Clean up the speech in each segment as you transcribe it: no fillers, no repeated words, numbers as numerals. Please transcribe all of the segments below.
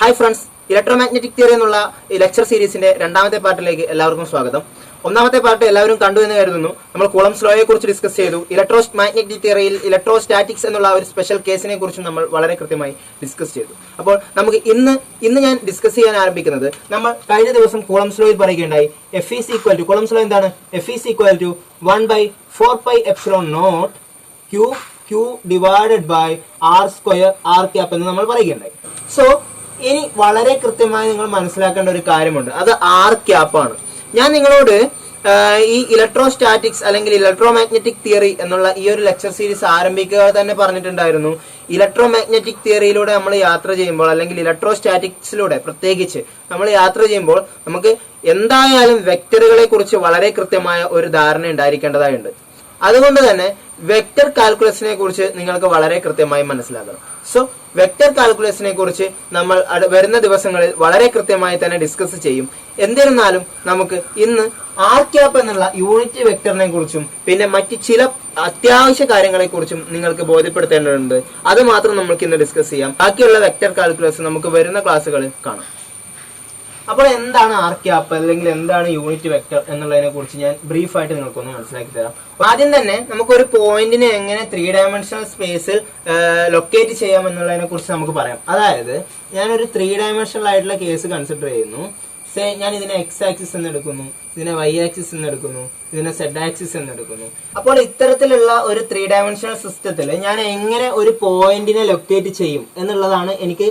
Hi friends, electromagnetic theory എന്നുള്ള ഈ lecture സീരീസിന്റെ രണ്ടാമത്തെ പാർട്ടിലേക്ക് എല്ലാവർക്കും സ്വാഗതം. ഒന്നാമത്തെ പാർട്ട് എല്ലാവരും കണ്ടു എന്ന് കരുതുന്നു. നമ്മൾ കൂളംസ് ലോയെ കുറിച്ച് ഡിസ്കസ് ചെയ്തു. ഇലക്ട്രോമാഗ്നറ്റിക് തിയറിയിൽ ഇലക്ട്രോസ്റ്റാറ്റിക്സ് എന്നുള്ള ഒരു സ്പെഷ്യൽ കേസിനെ കുറിച്ചും നമ്മൾ വളരെ കൃത്യമായി ഡിസ്കസ് ചെയ്തു. അപ്പോൾ നമുക്ക് ഇന്ന് ഞാൻ ഡിസ്കസ് ചെയ്യാൻ ആരംഭിക്കുന്നത്, നമ്മൾ കഴിഞ്ഞ ദിവസം കൂളംസ് ലോയിൽ പറയുകയുണ്ടായി F is equal to, Coulomb's law എന്താണ്? F is equal to 1/4πε0 Q divided by R square R cap എന്ന് നമ്മൾ പറയുകയുണ്ടായി. സോ ഇനി വളരെ കൃത്യമായി നിങ്ങൾ മനസ്സിലാക്കേണ്ട ഒരു കാര്യമുണ്ട്, അത് ആർ ക്യാപ്പ് ആണ്. ഞാൻ നിങ്ങളോട് ഈ ഇലക്ട്രോസ്റ്റാറ്റിക്സ് അല്ലെങ്കിൽ ഇലക്ട്രോമാഗ്നറ്റിക് തിയറി എന്നുള്ള ഈ ഒരു ലെക്ചർ സീരീസ് ആരംഭിക്കുക തന്നെ പറഞ്ഞിട്ടുണ്ടായിരുന്നു. ഇലക്ട്രോമാഗ്നറ്റിക് തിയറിയിലൂടെ നമ്മൾ യാത്ര ചെയ്യുമ്പോൾ, അല്ലെങ്കിൽ ഇലക്ട്രോസ്റ്റാറ്റിക്സിലൂടെ പ്രത്യേകിച്ച് നമ്മൾ യാത്ര ചെയ്യുമ്പോൾ, നമുക്ക് എന്തായാലും വെക്ടറുകളെ കുറിച്ച് വളരെ കൃത്യമായ ഒരു ധാരണ ഉണ്ടായിരിക്കേണ്ടതായുണ്ട്. അതുകൊണ്ട് തന്നെ വെക്ടർ കാൽക്കുലസിനെ കുറിച്ച് നിങ്ങൾക്ക് വളരെ കൃത്യമായി മനസ്സിലാക്കണം. സോ വെക്ടർ കാൽക്കുലസിനെ കുറിച്ച് നമ്മൾ വരുന്ന ദിവസങ്ങളിൽ വളരെ കൃത്യമായി തന്നെ ഡിസ്കസ് ചെയ്യും. എന്നിരുന്നാലും നമുക്ക് ഇന്ന് ആർ ക്യാപ്പ് എന്നുള്ള യൂണിറ്റ് വെക്ടറിനെ കുറിച്ചും പിന്നെ മറ്റ് ചില അത്യാവശ്യ കാര്യങ്ങളെ കുറിച്ചും നിങ്ങൾക്ക് ബോധ്യപ്പെടുത്തേണ്ടതുണ്ട്. അത് മാത്രം നമുക്ക് ഇന്ന് ഡിസ്കസ് ചെയ്യാം. ബാക്കിയുള്ള വെക്ടർ കാൽക്കുലസ് നമുക്ക് വരുന്ന ക്ലാസ്സുകളിൽ കാണാം. അപ്പോൾ എന്താണ് ആർ ക്യാപ്പ് അല്ലെങ്കിൽ എന്താണ് യൂണിറ്റ് വെക്ടർ എന്നുള്ളതിനെ കുറിച്ച് ഞാൻ ബ്രീഫായിട്ട് നിങ്ങൾക്കൊന്ന് മനസ്സിലാക്കി തരാം. ആദ്യം തന്നെ നമുക്കൊരു പോയിന്റിനെ എങ്ങനെ 3 ഡയമെൻഷണൽ സ്പേസിൽ ലൊക്കേറ്റ് ചെയ്യാം എന്നുള്ളതിനെ കുറിച്ച് നമുക്ക് പറയാം. അതായത് ഞാനൊരു 3 ഡയമെൻഷണൽ ആയിട്ടുള്ള കേസ് കൺസിഡർ ചെയ്യുന്നു. ഞാൻ ഇതിനെ എക്സ് ആക്സിസ് എന്ന് എടുക്കുന്നു, ഇതിനെ വൈ ആക്സിസ് എന്ന് എടുക്കുന്നു, ഇതിനെ സെഡ് ആക്സിസ് എന്ന് എടുക്കുന്നു. അപ്പോൾ ഇത്തരത്തിലുള്ള ഒരു 3 ഡയമെൻഷണൽ സിസ്റ്റത്തിൽ ഞാൻ എങ്ങനെ ഒരു പോയിന്റിനെ ലൊക്കേറ്റ് ചെയ്യും എന്നുള്ളതാണ് എനിക്ക്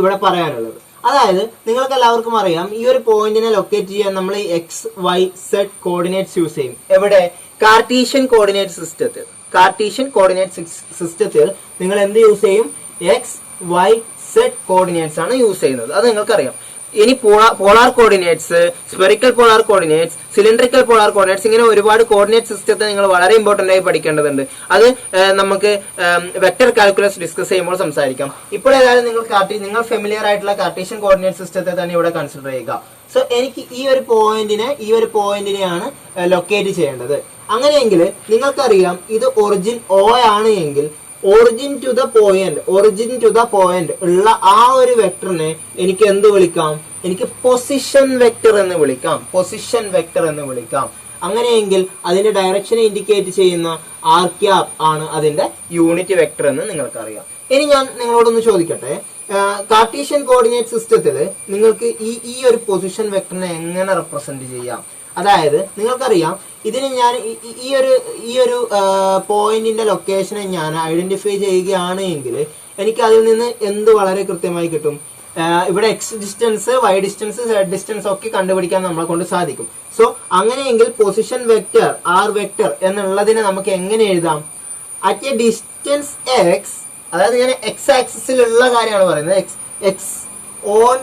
ഇവിടെ പറയാനുള്ളത്. അതായത് നിങ്ങൾക്ക് എല്ലാവർക്കും അറിയാം, ഈ ഒരു പോയിന്റിനെ ലൊക്കേറ്റ് ചെയ്യാൻ നമ്മൾ X Y Z coordinates use ചെയ്യും. എവിടെ? കാർട്ടീഷ്യൻ കോർഡിനേറ്റ് സിസ്റ്റത്തിൽ നിങ്ങൾ എന്ത് യൂസ് ചെയ്യും? എക്സ് വൈ സെഡ് കോർഡിനേറ്റ്സ് ആണ് യൂസ് ചെയ്യുന്നത്. അത് നിങ്ങൾക്കറിയാം. ഇനി polar coordinates, spherical polar coordinates, cylindrical polar coordinates, ഇങ്ങനെ ഒരുപാട് കോർഡിനേറ്റ് സിസ്റ്റത്തെ നിങ്ങൾ വളരെ ഇമ്പോർട്ടന്റ് ആയി പഠിക്കേണ്ടതുണ്ട്. അത് നമുക്ക് വെക്ടർ കാൽക്കുലസ് ഡിസ്കസ് ചെയ്യുമ്പോൾ സംസാരിക്കാം. ഇപ്പോൾ ഏതായാലും നിങ്ങൾ ഫെമിലിയർ ആയിട്ടുള്ള കാർട്ടീഷ്യൻ കോർഡിനേറ്റ് സിസ്റ്റത്തെ തന്നെ ഇവിടെ കൺസിഡർ ചെയ്യുക. സോ എനിക്ക് ഈ ഒരു പോയിന്റിനെയാണ് ലൊക്കേറ്റ് ചെയ്യേണ്ടത്. അങ്ങനെയെങ്കിൽ നിങ്ങൾക്കറിയാം, ഇത് ഒറിജിൻ O ആണ് എങ്കിൽ ഒറിജിൻ ടു ദ പോയിന്റ് ഉള്ള ആ ഒരു വെക്ടറിനെ എനിക്ക് എന്ത് വിളിക്കാം? എനിക്ക് പൊസിഷൻ വെക്ടർ എന്ന് വിളിക്കാം. അങ്ങനെയെങ്കിൽ അതിന്റെ ഡയറക്ഷനെ ഇൻഡിക്കേറ്റ് ചെയ്യുന്ന ആർ ക്യാപ്പ് ആണ് അതിന്റെ യൂണിറ്റ് വെക്ടർ എന്ന് നിങ്ങൾക്കറിയാം. ഇനി ഞാൻ നിങ്ങളോടൊന്ന് ചോദിക്കട്ടെ, കാർട്ടീഷ്യൻ കോർഡിനേറ്റ് സിസ്റ്റത്തിൽ നിങ്ങൾക്ക് ഈ ഒരു പൊസിഷൻ വെക്ടറിനെ എങ്ങനെ റെപ്രസെന്റ് ചെയ്യാം? അതായത് നിങ്ങൾക്കറിയാം, ഇതിന് ഞാൻ ഈ ഒരു പോയിന്റിന്റെ ലൊക്കേഷനെ ഞാൻ ഐഡന്റിഫൈ ചെയ്യുകയാണ് എങ്കിൽ എനിക്ക് അതിൽ നിന്ന് എന്ത് വളരെ കൃത്യമായി കിട്ടും? ഇവിടെ X distance, Y distance, Z distance ഒക്കെ കണ്ടുപിടിക്കാൻ നമ്മളെ കൊണ്ട് സാധിക്കും. സോ അങ്ങനെയെങ്കിൽ പൊസിഷൻ വെക്ടർ ആർ വെക്ടർ എന്നുള്ളതിനെ നമുക്ക് എങ്ങനെ എഴുതാം? അറ്റ് എ ഡിസ്റ്റൻസ് എക്സ്, അതായത് ഞാൻ എക്സ് ആക്സിസിലുള്ള കാര്യമാണ് പറയുന്നത്, X on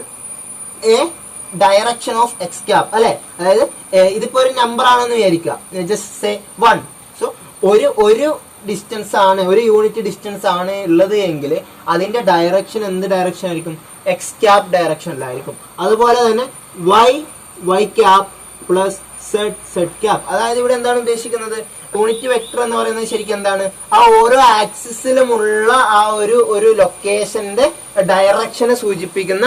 A direction of X cap, അല്ലെ? അതായത് ഇതിപ്പോ ഒരു നമ്പർ ആണെന്ന് വിചാരിക്കുക, ജസ്റ്റ് സേ 1. സോ ഒരു ഡിസ്റ്റൻസ് ആണ്, ഒരു യൂണിറ്റ് ഡിസ്റ്റൻസ് ആണ് ഉള്ളത് എങ്കിൽ അതിന്റെ ഡയറക്ഷൻ എന്ത് ഡയറക്ഷൻ ആയിരിക്കും? എക്സ് ക്യാപ്പ് ഡയറക്ഷനിലായിരിക്കും. അതുപോലെ തന്നെ Y cap plus Z cap. അതായത് ഇവിടെ എന്താണ് ഉദ്ദേശിക്കുന്നത്? യൂണിറ്റ് വെക്ടർ എന്ന് പറയുന്നത് ശരിക്കും എന്താണ്? ആ ഓരോ ആക്സിസിലുമുള്ള ആ ഒരു ലൊക്കേഷന്റെ ഡയറക്ഷനെ സൂചിപ്പിക്കുന്ന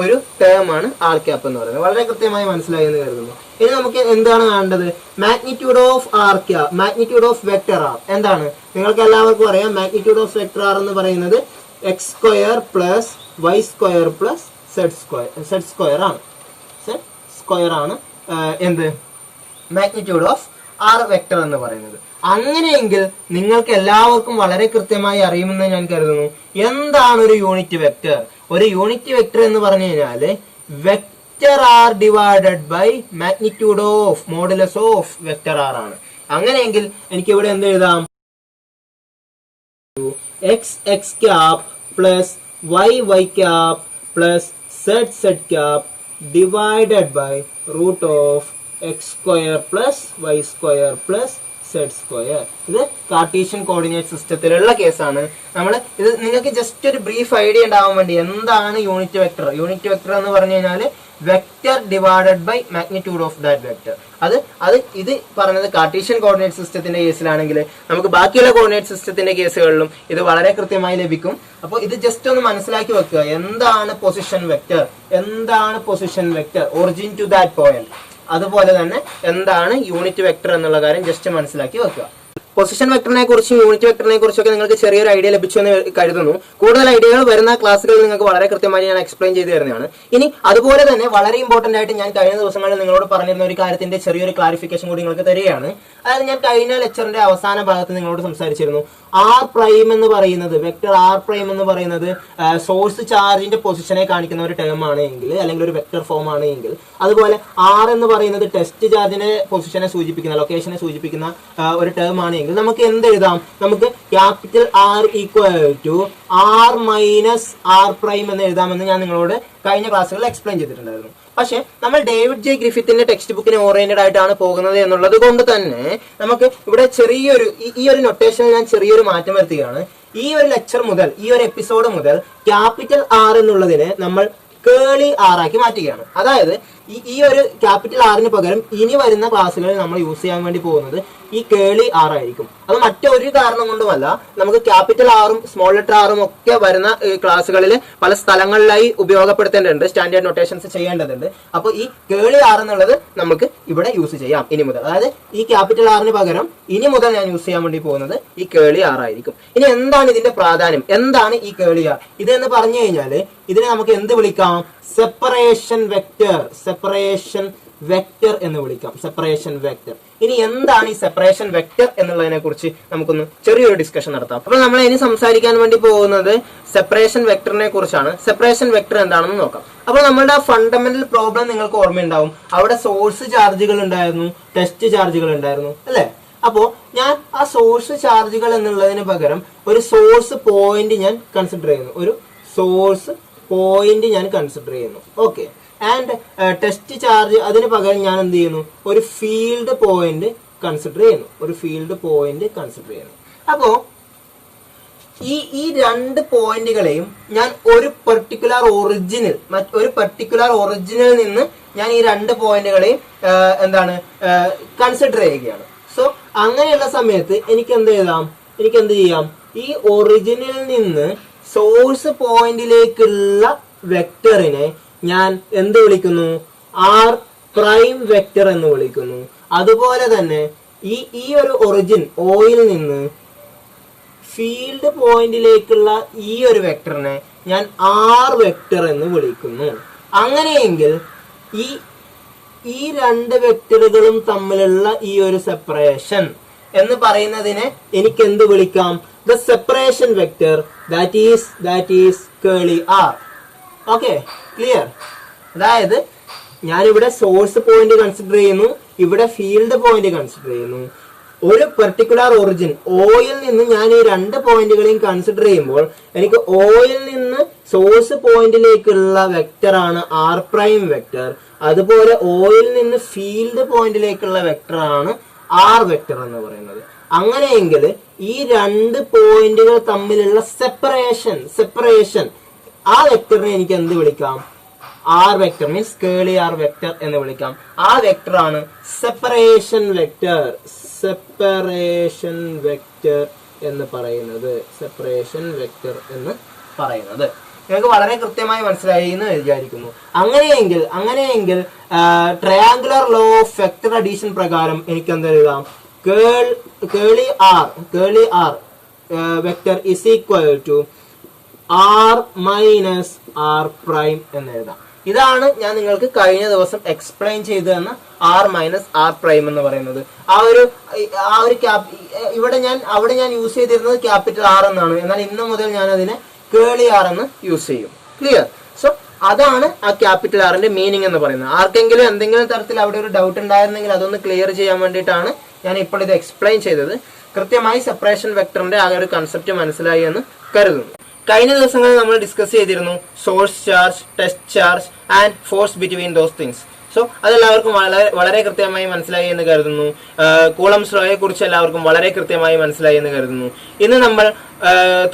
ഒരു ടേം ആണ് ആർ ക്യാപ്പ് എന്ന് പറയുന്നത്. വളരെ കൃത്യമായി മനസ്സിലായി എന്ന് കരുതുന്നു. ഇനി നമുക്ക് എന്താണ് വേണ്ടത്? മാഗ്നിറ്റ്യൂഡ് ഓഫ് വെക്ടർ ആർ എന്താണ്? നിങ്ങൾക്ക് എല്ലാവർക്കും അറിയാം, മാഗ്നിറ്റ്യൂഡ് ഓഫ് വെക്ടർ ആർ എന്ന് പറയുന്നത് X square plus Y square plus Z square ആണ് എന്ത്? മാഗ്നിറ്റ്യൂഡ് ഓഫ് ആർ വെക്ടർ എന്ന് പറയുന്നത്. അങ്ങനെയെങ്കിൽ നിങ്ങൾക്ക് എല്ലാവർക്കും വളരെ കൃത്യമായി അറിയുമെന്ന് ഞാൻ കരുതുന്നു, എന്താണ് ഒരു യൂണിറ്റ് വെക്ടർ? ഒരു യൂണിറ്റ് വെക്ടർ എന്ന് പറഞ്ഞു കഴിഞ്ഞാല് vector R divided by magnitude of modulus of vector R ആണ്. അങ്ങനെയെങ്കിൽ എനിക്ക് ഇവിടെ എന്ത് എഴുതാം? X cap plus Y cap plus Z cap divided by root of X square plus Y square plus z². ഇത് കാർട്ടീഷ്യൻ കോർഡിനേറ്റ് സിസ്റ്റത്തിലുള്ള കേസാണ്. ഇത് നിങ്ങൾക്ക് ജസ്റ്റ് ഒരു ബ്രീഫ് ഐഡിയ ഉണ്ടാവാൻ വേണ്ടി എന്താണ് യൂണിറ്റ് വെക്ടർ. യൂണിറ്റ് വെക്ടർ എന്ന് പറഞ്ഞു കഴിഞ്ഞാൽ vector divided by magnitude of that vector. ഇത് പറഞ്ഞത് കാർട്ടീഷ്യൻ കോർഡിനേറ്റ് സിസ്റ്റത്തിന്റെ കേസിലാണെങ്കിൽ നമുക്ക് ബാക്കിയുള്ള കോർഡിനേറ്റ് സിസ്റ്റത്തിന്റെ കേസുകളിലും ഇത് വളരെ കൃത്യമായി ലഭിക്കും. അപ്പോൾ ഇത് ജസ്റ്റ് ഒന്ന് മനസ്സിലാക്കി വെക്കുക. എന്താണ് പൊസിഷൻ വെക്ടർ, എന്താണ് position vector, origin to that point. അതുപോലെ തന്നെ എന്താണ് യൂണിറ്റ് വെക്ടർ എന്നുള്ള കാര്യം ജസ്റ്റ് മനസ്സിലാക്കി വെക്കുക. പൊസിഷൻ വെക്ടറിനെ കുറിച്ചും യൂണിറ്റ് വെക്ടറിനെ കുറിച്ചൊക്കെ നിങ്ങൾക്ക് ചെറിയൊരു ഐഡിയ ലഭിച്ചു എന്ന് കരുതുന്നു. കൂടുതൽ ഐഡിയകൾ വരുന്ന ക്ലാസ്സുകളിൽ നിങ്ങൾക്ക് വളരെ കൃത്യമായി ഞാൻ എക്സ്പ്ലെയിൻ ചെയ്തു തരുന്നതാണ്. ഇനി അതുപോലെ തന്നെ വളരെ ഇമ്പോർട്ടന്റ് ആയിട്ട് ഞാൻ കഴിഞ്ഞ ദിവസങ്ങളിൽ നിങ്ങളോട് പറഞ്ഞിരുന്ന ഒരു കാര്യത്തിന്റെ ചെറിയൊരു ക്ലാരിഫിക്കേഷൻ കൂടി നിങ്ങൾക്ക് തരികയാണ്. അതായത് ഞാൻ കഴിഞ്ഞ ലെക്ചറിന്റെ അവസാന ഭാഗത്ത് നിങ്ങളോട് സംസാരിച്ചിരുന്നു. ആർ പ്രൈം എന്ന് പറയുന്നത്, വെക്ടർ ആർ പ്രൈം എന്ന് പറയുന്നത് സോഴ്സ് ചാർജിന്റെ പൊസിഷനെ കാണിക്കുന്ന ഒരു ടേം ആണ് എങ്കിൽ, അല്ലെങ്കിൽ ഒരു വെക്ടർ ഫോം ആണ് എങ്കിൽ, അതുപോലെ ആർ എന്ന് പറയുന്നത് ടെസ്റ്റ് ചാർജിന്റെ പൊസിഷനെ സൂചിപ്പിക്കുന്ന, ലൊക്കേഷനെ സൂചിപ്പിക്കുന്ന ഒരു ടേം ആണ് എങ്കിൽ നമുക്ക് എന്ത് എഴുതാം? നമുക്ക് capital R equal to R minus R prime എന്ന് എഴുതാമെന്ന് ഞാൻ നിങ്ങളോട് കഴിഞ്ഞ ക്ലാസ്സുകളിൽ എക്സ്പ്ലെയിൻ ചെയ്തിട്ടുണ്ടായിരുന്നു. പക്ഷെ നമ്മൾ ഡേവിഡ് ജെ ഗ്രിഫിത്തിന്റെ ടെക്സ്റ്റ് ബുക്കിന് ഓറിയന്റഡ് ആയിട്ടാണ് പോകുന്നത് എന്നുള്ളത് കൊണ്ട് തന്നെ നമുക്ക് ഇവിടെ ഈ ഒരു നൊട്ടേഷനിൽ ഞാൻ ചെറിയൊരു മാറ്റം വരുത്തുകയാണ്. ഈ ഒരു ലെക്ചർ മുതൽ, ഈ ഒരു എപ്പിസോഡ് മുതൽ ക്യാപിറ്റൽ ആർ എന്നുള്ളതിനെ നമ്മൾ കേളി ആർ ആക്കി മാറ്റുകയാണ്. അതായത് ഈ ഒരു ക്യാപിറ്റൽ ആറിന് പകരം ഇനി വരുന്ന ക്ലാസ്സുകളിൽ നമ്മൾ യൂസ് ചെയ്യാൻ വേണ്ടി പോകുന്നത് ഈ കേളി ആർ ആയിരിക്കും. അത് മറ്റൊരു കാരണം കൊണ്ടുമല്ല, നമുക്ക് ക്യാപിറ്റൽ ആറും സ്മോൾ ലെറ്റർ ആറും ഒക്കെ വരുന്ന ക്ലാസ്സുകളിൽ പല സ്ഥലങ്ങളിലായി ഉപയോഗപ്പെടുത്തേണ്ടതുണ്ട്, സ്റ്റാൻഡേർഡ് നൊട്ടേഷൻസ് ചെയ്യേണ്ടതുണ്ട്. അപ്പോൾ ഈ കേളി ആർ എന്നുള്ളത് നമുക്ക് ഇവിടെ യൂസ് ചെയ്യാം ഇനി മുതൽ. അതായത് ഈ ക്യാപിറ്റൽ ആറിന് പകരം ഇനി മുതൽ ഞാൻ യൂസ് ചെയ്യാൻ വേണ്ടി പോകുന്നത് ഈ കേളി ആർ ആയിരിക്കും. ഇനി എന്താണ് ഇതിന്റെ പ്രാധാന്യം, എന്താണ് ഈ കേളി ആർ? ഇതെന്ന് പറഞ്ഞു കഴിഞ്ഞാൽ ഇതിനെ നമുക്ക് എന്ത് വിളിക്കാം? സെപ്പറേഷൻ വെക്ടർ, സെപ്പറേഷൻ വെക്ടർ എന്ന് വിളിക്കാം. Separation vector. ഇനി എന്താണ് ഈ സെപ്പറേഷൻ വെക്ടർ എന്നുള്ളതിനെ കുറിച്ച് നമുക്കൊന്ന് ചെറിയൊരു ഡിസ്കഷൻ നടത്താം. അപ്പോൾ നമ്മൾ ഇനി സംസാരിക്കാൻ വേണ്ടി പോകുന്നത് സെപ്പറേഷൻ വെക്ടറിനെ കുറിച്ചാണ്. സെപ്പറേഷൻ വെക്ടർ എന്താണെന്ന് നോക്കാം. അപ്പോൾ നമ്മളുടെ ആ ഫണ്ടമെന്റൽ പ്രോബ്ലം നിങ്ങൾക്ക് ഓർമ്മയുണ്ടാവും. അവിടെ സോഴ്സ് ചാർജുകൾ ഉണ്ടായിരുന്നു, ടെസ്റ്റ് ചാർജുകൾ ഉണ്ടായിരുന്നു, അല്ലെ? അപ്പോ ഞാൻ ആ സോഴ്സ് ചാർജുകൾ എന്നുള്ളതിന് പകരം ഒരു സോഴ്സ് പോയിന്റ് ഞാൻ കൺസിഡർ ചെയ്യുന്നു. ഒരു സോഴ്സ് പോയിന്റ് ഞാൻ കൺസിഡർ ചെയ്യുന്നു. ഓക്കെ. ആൻഡ് ടെസ്റ്റ് ചാർജ് അതിന് പകരം ഞാൻ എന്ത് ചെയ്യുന്നു? ഒരു ഫീൽഡ് പോയിന്റ് കൺസിഡർ ചെയ്യുന്നു. ഒരു ഫീൽഡ് പോയിന്റ് കൺസിഡർ ചെയ്യുന്നു. അപ്പോ ഈ രണ്ട് പോയിന്റുകളെയും ഞാൻ ഒരു പെർട്ടിക്കുലർ ഒറിജിനിൽ നിന്ന് ഞാൻ ഈ രണ്ട് പോയിന്റുകളെയും കൺസിഡർ ചെയ്യുകയാണ്. സോ അങ്ങനെയുള്ള സമയത്ത് എനിക്ക് എന്ത് ചെയ്യാം? ഈ ഒറിജിനിൽ നിന്ന് സോഴ്സ് പോയിന്റിലേക്കുള്ള വെക്ടറിനെ ഞാൻ എന്ത് വിളിക്കുന്നു? ആർ പ്രൈം വെക്ടർ എന്ന് വിളിക്കുന്നു. അതുപോലെ തന്നെ ഈ ഒരു ഒറിജിൻ ഓയിൽ നിന്ന് ഫീൽഡ് പോയിന്റിലേക്കുള്ള ഈ ഒരു വെക്ടറിനെ ഞാൻ ആർ വെക്ടർ എന്ന് വിളിക്കുന്നു. അങ്ങനെയെങ്കിൽ ഈ രണ്ട് വെക്ടറുകളും തമ്മിലുള്ള ഈ ഒരു സെപ്പറേഷൻ എന്ന് പറയുന്നതിനെ എനിക്ക് എന്ത് വിളിക്കാം? The separation vector that is curly r. Okay, clear? അതായത് ഞാനിവിടെ സോഴ്സ് പോയിന്റ് കൺസിഡർ ചെയ്യുന്നു, ഇവിടെ ഫീൽഡ് പോയിന്റ് കൺസിഡർ ചെയ്യുന്നു. ഒരു പെർട്ടിക്കുലർ ഒറിജിൻ ഓയിൽ നിന്ന് ഞാൻ ഈ രണ്ട് പോയിന്റുകളെയും കൺസിഡർ ചെയ്യുമ്പോൾ എനിക്ക് ഓയിൽ നിന്ന് സോഴ്സ് പോയിന്റിലേക്കുള്ള വെക്ടറാണ് ആർ പ്രൈം വെക്ടർ. അതുപോലെ ഓയിൽ നിന്ന് ഫീൽഡ് പോയിന്റിലേക്കുള്ള വെക്ടറാണ് ആർ വെക്ടർ എന്ന് പറയുന്നത്. അങ്ങനെയെങ്കിൽ ഈ രണ്ട് പോയിന്റുകൾ തമ്മിലുള്ള സെപ്പറേഷൻ ആ വെക്ടറിനെ എനിക്ക് എന്ത് വിളിക്കാം? ആർ വെക്ടർ മീൻസ് കേളി ആർ വെക്ടർ എന്ന് വിളിക്കാം. ആ വെക്ടറാണ് സെപ്പറേഷൻ വെക്ടർ എന്ന് പറയുന്നത്. സെപ്പറേഷൻ വെക്ടർ എന്ന് പറയുന്നത് നിങ്ങൾക്ക് വളരെ കൃത്യമായി മനസ്സിലായി എന്ന് വിചാരിക്കുന്നു. അങ്ങനെയെങ്കിൽ triangular law of vector addition പ്രകാരം എനിക്ക് എന്ത് എഴുതാം? കേളി R vector is equal to R minus R prime എന്ന് എഴുതാം. ഇതാണ് ഞാൻ നിങ്ങൾക്ക് കഴിഞ്ഞ ദിവസം എക്സ്പ്ലെയിൻ ചെയ്തു തന്ന ആർ മൈനസ് ആർ പ്രൈം എന്ന് പറയുന്നത്. അവിടെ ഞാൻ യൂസ് ചെയ്തിരുന്നത് ക്യാപിറ്റൽ ആർ എന്നാണ്. എന്നാൽ ഇന്ന് മുതൽ ഞാൻ അതിനെ കേളി ആർ എന്ന് യൂസ് ചെയ്യും. ക്ലിയർ? സോ അതാണ് ആ ക്യാപിറ്റൽ ആറിന്റെ മീനിങ് എന്ന് പറയുന്നത്. ആർക്കെങ്കിലും എന്തെങ്കിലും തരത്തിൽ അവിടെ ഒരു ഡൗട്ട് ഉണ്ടായിരുന്നെങ്കിൽ അതൊന്ന് ക്ലിയർ ചെയ്യാൻ വേണ്ടിയിട്ടാണ് ഞാൻ ഇപ്പോൾ ഇത് എക്സ്പ്ലെയിൻ ചെയ്തത്. കൃത്യമായി സെപ്പറേഷൻ വെക്ടറിന്റെ ആ ഒരു കൺസെപ്റ്റ് മനസ്സിലായി എന്ന് കരുതുന്നു. കഴിഞ്ഞ ദിവസങ്ങളിൽ നമ്മൾ ഡിസ്കസ് ചെയ്തിരുന്നു source charge, test charge and force between those things. So അതെല്ലാവർക്കും വളരെ കൃത്യമായി മനസ്സിലായി എന്ന് കരുതുന്നു. കൂളംസ് ലോയെ കുറിച്ച് എല്ലാവർക്കും വളരെ കൃത്യമായി മനസ്സിലായി എന്ന് കരുതുന്നു. ഇന്ന് നമ്മൾ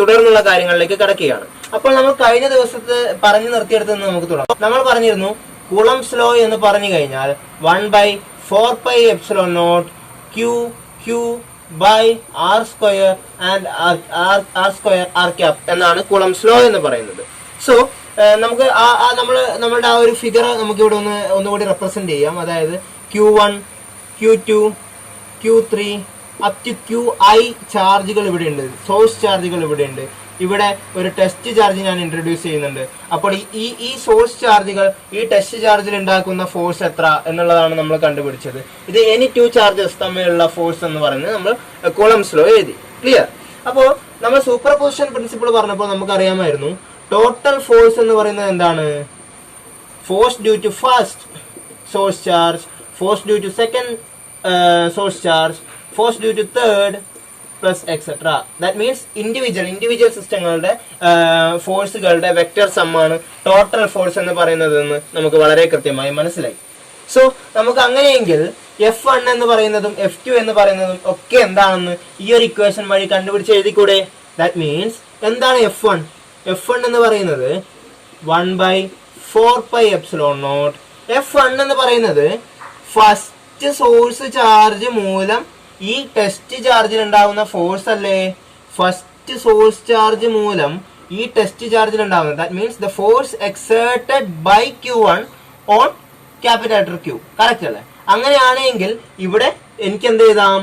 തുടർന്നുള്ള കാര്യങ്ങളിലേക്ക് കടക്കുകയാണ്. അപ്പോൾ നമ്മൾ കഴിഞ്ഞ ദിവസത്തെ പറഞ്ഞു നിർത്തിയെടുത്ത് നമുക്ക് തുടങ്ങാം. നമ്മൾ പറഞ്ഞിരുന്നു കൂളംസ് ലോ എന്ന് പറഞ്ഞു കഴിഞ്ഞാൽ 1/4πε0 Q/r² and r² r cap എന്നാണ് കൂളംസ് ലോ എന്ന് പറയുന്നത്. സോ നമുക്ക് നമ്മളുടെ ആ ഒരു ഫിഗർ നമുക്ക് ഇവിടെ ഒന്നുകൂടി റെപ്രസെന്റ് ചെയ്യാം. അതായത് Q1, Q2, Q3 up to QI ചാർജുകൾ ഇവിടെ ഉണ്ട്, സോഴ്സ് ചാർജുകൾ ഇവിടെ ഉണ്ട്. ഇവിടെ ഒരു ടെസ്റ്റ് ചാർജ് ഞാൻ ഇൻട്രൊഡ്യൂസ് ചെയ്യുന്നുണ്ട്. അപ്പോൾ ഈ സോഴ്സ് ചാർജുകൾ ഈ ടെസ്റ്റ് ചാർജിൽ ഉണ്ടാക്കുന്ന ഫോഴ്സ് എത്ര എന്നുള്ളതാണ് നമ്മൾ കണ്ടുപിടിച്ചത്. ഇത് എനി ടു ചാർജസ് തമ്മിലുള്ള ഫോഴ്സ് എന്ന് പറയുന്നത് നമ്മൾ കൂളംസ് ലോ എഴുതി. ക്ലിയർ? അപ്പോൾ നമ്മൾ സൂപ്പർ പൊസിഷൻ പ്രിൻസിപ്പിൾ പറഞ്ഞപ്പോൾ നമുക്കറിയാമായിരുന്നു ടോട്ടൽ ഫോഴ്സ് എന്ന് പറയുന്നത് എന്താണ്? Force due to first source charge, force due to second source charge, force due to third plus etcetera. That means individual സിസ്റ്റങ്ങളുടെ ഫോഴ്സുകളുടെ വെക്ടർ സമ്മാണ് ടോട്ടൽ ഫോഴ്സ് എന്ന് പറയുന്നതെന്ന് നമുക്ക് വളരെ കൃത്യമായി മനസ്സിലായി. സോ നമുക്ക് അങ്ങനെയെങ്കിൽ F1 എന്ന് പറയുന്നതും F2 എന്ന് പറയുന്നതും ഒക്കെ എന്താണെന്ന് ഈ ഒരു ഇക്വേഷൻ വഴി കണ്ടുപിടിച്ച് എഴുതിക്കൂടെ? ദാറ്റ് മീൻസ് എന്താണ് F1? F1 എന്ന് പറയുന്നത് 1/4πε0. F1 എന്ന് പറയുന്നത് ഫസ്റ്റ് സോഴ്സ് ചാർജ് മൂലം ഈ ടെസ്റ്റ് ചാർജിൽ ഉണ്ടാവുന്ന ഫോഴ്സ് അല്ലേ? ഫസ്റ്റ് സോഴ്സ് ചാർജ് മൂലം ഈ ടെസ്റ്റ് ചാർജിൽ ഉണ്ടാവുന്നത്. That means the force exerted by Q1 on capital letter Q. Correct അല്ലേ? അങ്ങനെയാണെങ്കിൽ ഇവിടെ എനിക്ക് എന്ത് എഴുതാം?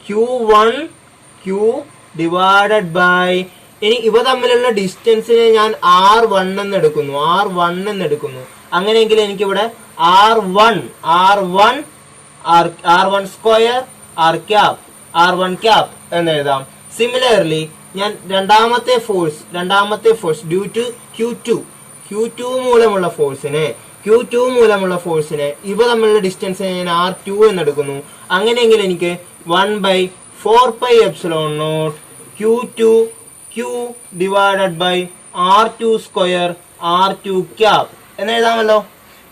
Q1 Q ഡിവൈഡഡ് ബൈ, ഇനി ഇവ തമ്മിലുള്ള ഡിസ്റ്റൻസിനെ ഞാൻ R1 എന്ന് എടുക്കുന്നു. അങ്ങനെയെങ്കിൽ എനിക്കിവിടെ R1 സ്ക്വയർ R1 ക്യാപ് എന്ന് എഴുതാം. സിമിലർലി ഞാൻ രണ്ടാമത്തെ ഫോഴ്സ് ഡ്യൂ ടു Q2 മൂലമുള്ള ഫോഴ്സിനെ ഇവ തമ്മിലുള്ള ഡിസ്റ്റൻസിനെ ഞാൻ R2 എന്ന് എടുക്കുന്നു. അങ്ങനെയെങ്കിൽ എനിക്ക് 1/4πε0 Q2 Q divided by R2 square R2 cap എന്ന് എഴുതാമല്ലോ.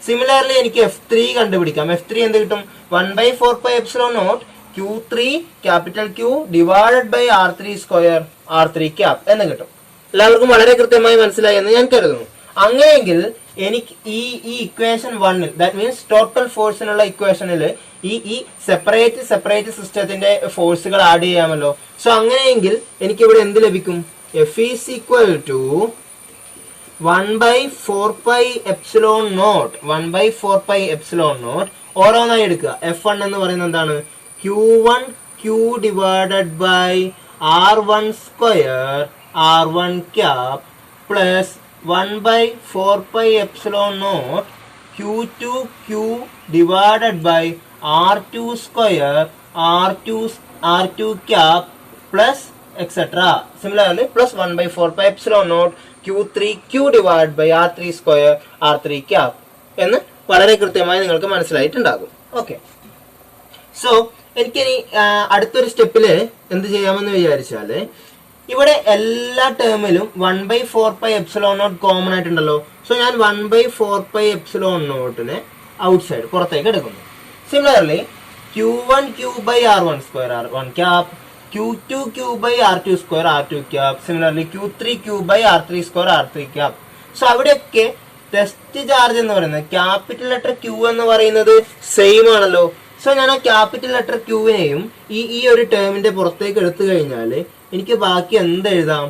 സിമിലർലി എനിക്ക് F3 കണ്ടുപിടിക്കാം. F3 എന്ത് കിട്ടും? 1/4πε0 Q3 capital Q divided by R3 square R3 cap എന്ന് കിട്ടും. എല്ലാവർക്കും വളരെ കൃത്യമായി മനസ്സിലായി എന്ന് ഞാൻ കരുതുന്നു. അങ്ങനെയെങ്കിൽ എനിക്ക് ഈ ഇക്വേഷൻ 1-ൽ, ദാറ്റ് മീൻസ് ടോട്ടൽ ഫോഴ്സിനുള്ള ഇക്വേഷനിൽ ഈ സെപ്പറേറ്റ് സിസ്റ്റത്തിന്റെ ഫോഴ്സുകൾ ആഡ് ചെയ്യാമല്ലോ. സോ അങ്ങനെയെങ്കിൽ എനിക്ക് ഇവിടെ എന്ത് ലഭിക്കും? F is equal to 1/4πε0 ഓരോന്നായി എടുക്കുക. F1 എന്ന് പറയുന്നത് എന്താണ്? Q1 Q divided by R1 square R1 cap plus 1/4πε0 Q2 Q divided by R2 square R2 cap plus etcetera. Similarly plus 1/4πε0 Q3 Q divide by R3 square R3 cap എന്ന് വളരെ കൃത്യമായി നിങ്ങൾക്ക് മനസ്സിലായിട്ടുണ്ടാകും. Okay. So എനിക്കിനി അടുത്തൊരു സ്റ്റെപ്പില് എന്ത് ചെയ്യാമെന്ന് വിചാരിച്ചാല്, ഇവിടെ എല്ലാ ടേമിലും 1/4πε0 കോമൺ ആയിട്ടുണ്ടല്ലോ. സോ ഞാൻ 1/4πε0 ഔട്ട്സൈഡ് പുറത്തേക്ക് എടുക്കുന്നു. Similarly Q1 Q by R1 square R1 cap, Q2 Q by R2 square R2 cap, similarly Q3 Q by R3 square R3 cap. So അവിടെയൊക്കെ ടെസ്റ്റ് ചാർജ് എന്ന് പറയുന്നത് ക്യാപിറ്റൽ ലെറ്റർ Q എന്ന് പറയുന്നത് same ആണല്ലോ. So ഞാൻ ആ capital letter Qവിനെയും ഈ ഒരു ടേമിന്റെ പുറത്തേക്ക് എടുത്തു കഴിഞ്ഞാൽ എനിക്ക് ബാക്കി എന്ത് എഴുതാം?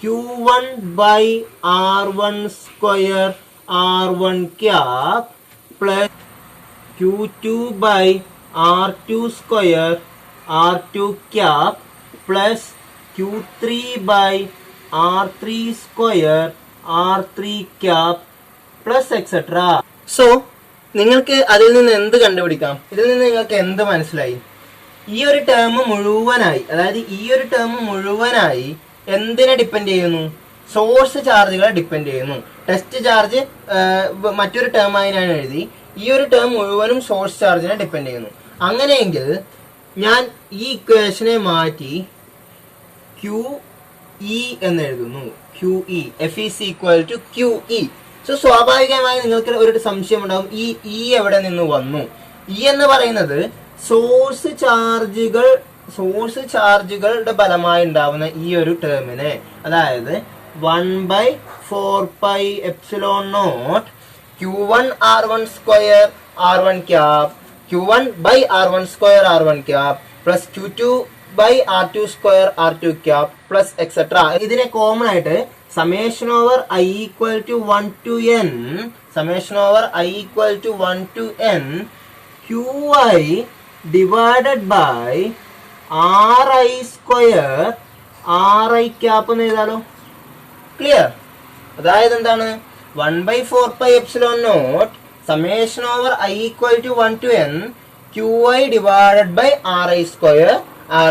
Q1 by R1 square R1 cap plus Q2 by R2 square R2 cap plus Q3 by R3 square R3 cap plus etcetera. So നിങ്ങൾക്ക് അതിൽ നിന്ന് എന്ത് കണ്ടുപിടിക്കാം? ഇതിൽ നിന്ന് നിങ്ങൾക്ക് എന്ത് മനസ്സിലായി? ഈ ഒരു ടേം മുഴുവനായി എന്തിനെ ഡിപ്പെൻഡ് ചെയ്യുന്നു? സോഴ്സ് ചാർജുകളെ ഡിപ്പെൻഡ് ചെയ്യുന്നു. ടെസ്റ്റ് ചാർജ് മറ്റൊരു ടേമായി ഞാൻ എഴുതി. ഈ ഒരു ടേം മുഴുവനും സോഴ്സ് ചാർജിനെ ഡിപ്പെൻഡ് ചെയ്യുന്നു. അങ്ങനെയെങ്കിൽ ഞാൻ ഈ ഇക്വേഷനെ മാറ്റി QE എന്ന് എഴുതുന്നു. QE F is equal to QE so സ്വാഭാവികമായി നിങ്ങൾക്ക് ഒരു സംശയം ഉണ്ടാകും, ഈ എവിടെ നിന്ന് വന്നു? ഈ എന്ന് പറയുന്നത് സോഴ്സ് ചാർജുകളുടെ ഫലമായി ഉണ്ടാവുന്ന ഈ ഒരു ടേമിനെ, അതായത് 1/4πε0 Q1 R1 square R1 cap Q1 by R1 square R1 cap plus Q2 by R2 square R2 cap plus etc. ഇതിനെ കോമൺ ആയിട്ട് summation over I equal to 1 to n Qi divided by Ri square Ri cap എന്ന് എഴുതാലോ. Clear? അതായത് എന്താണ്? 1/4πε0 summation over I equal to 1 to n Qi divided by Ri square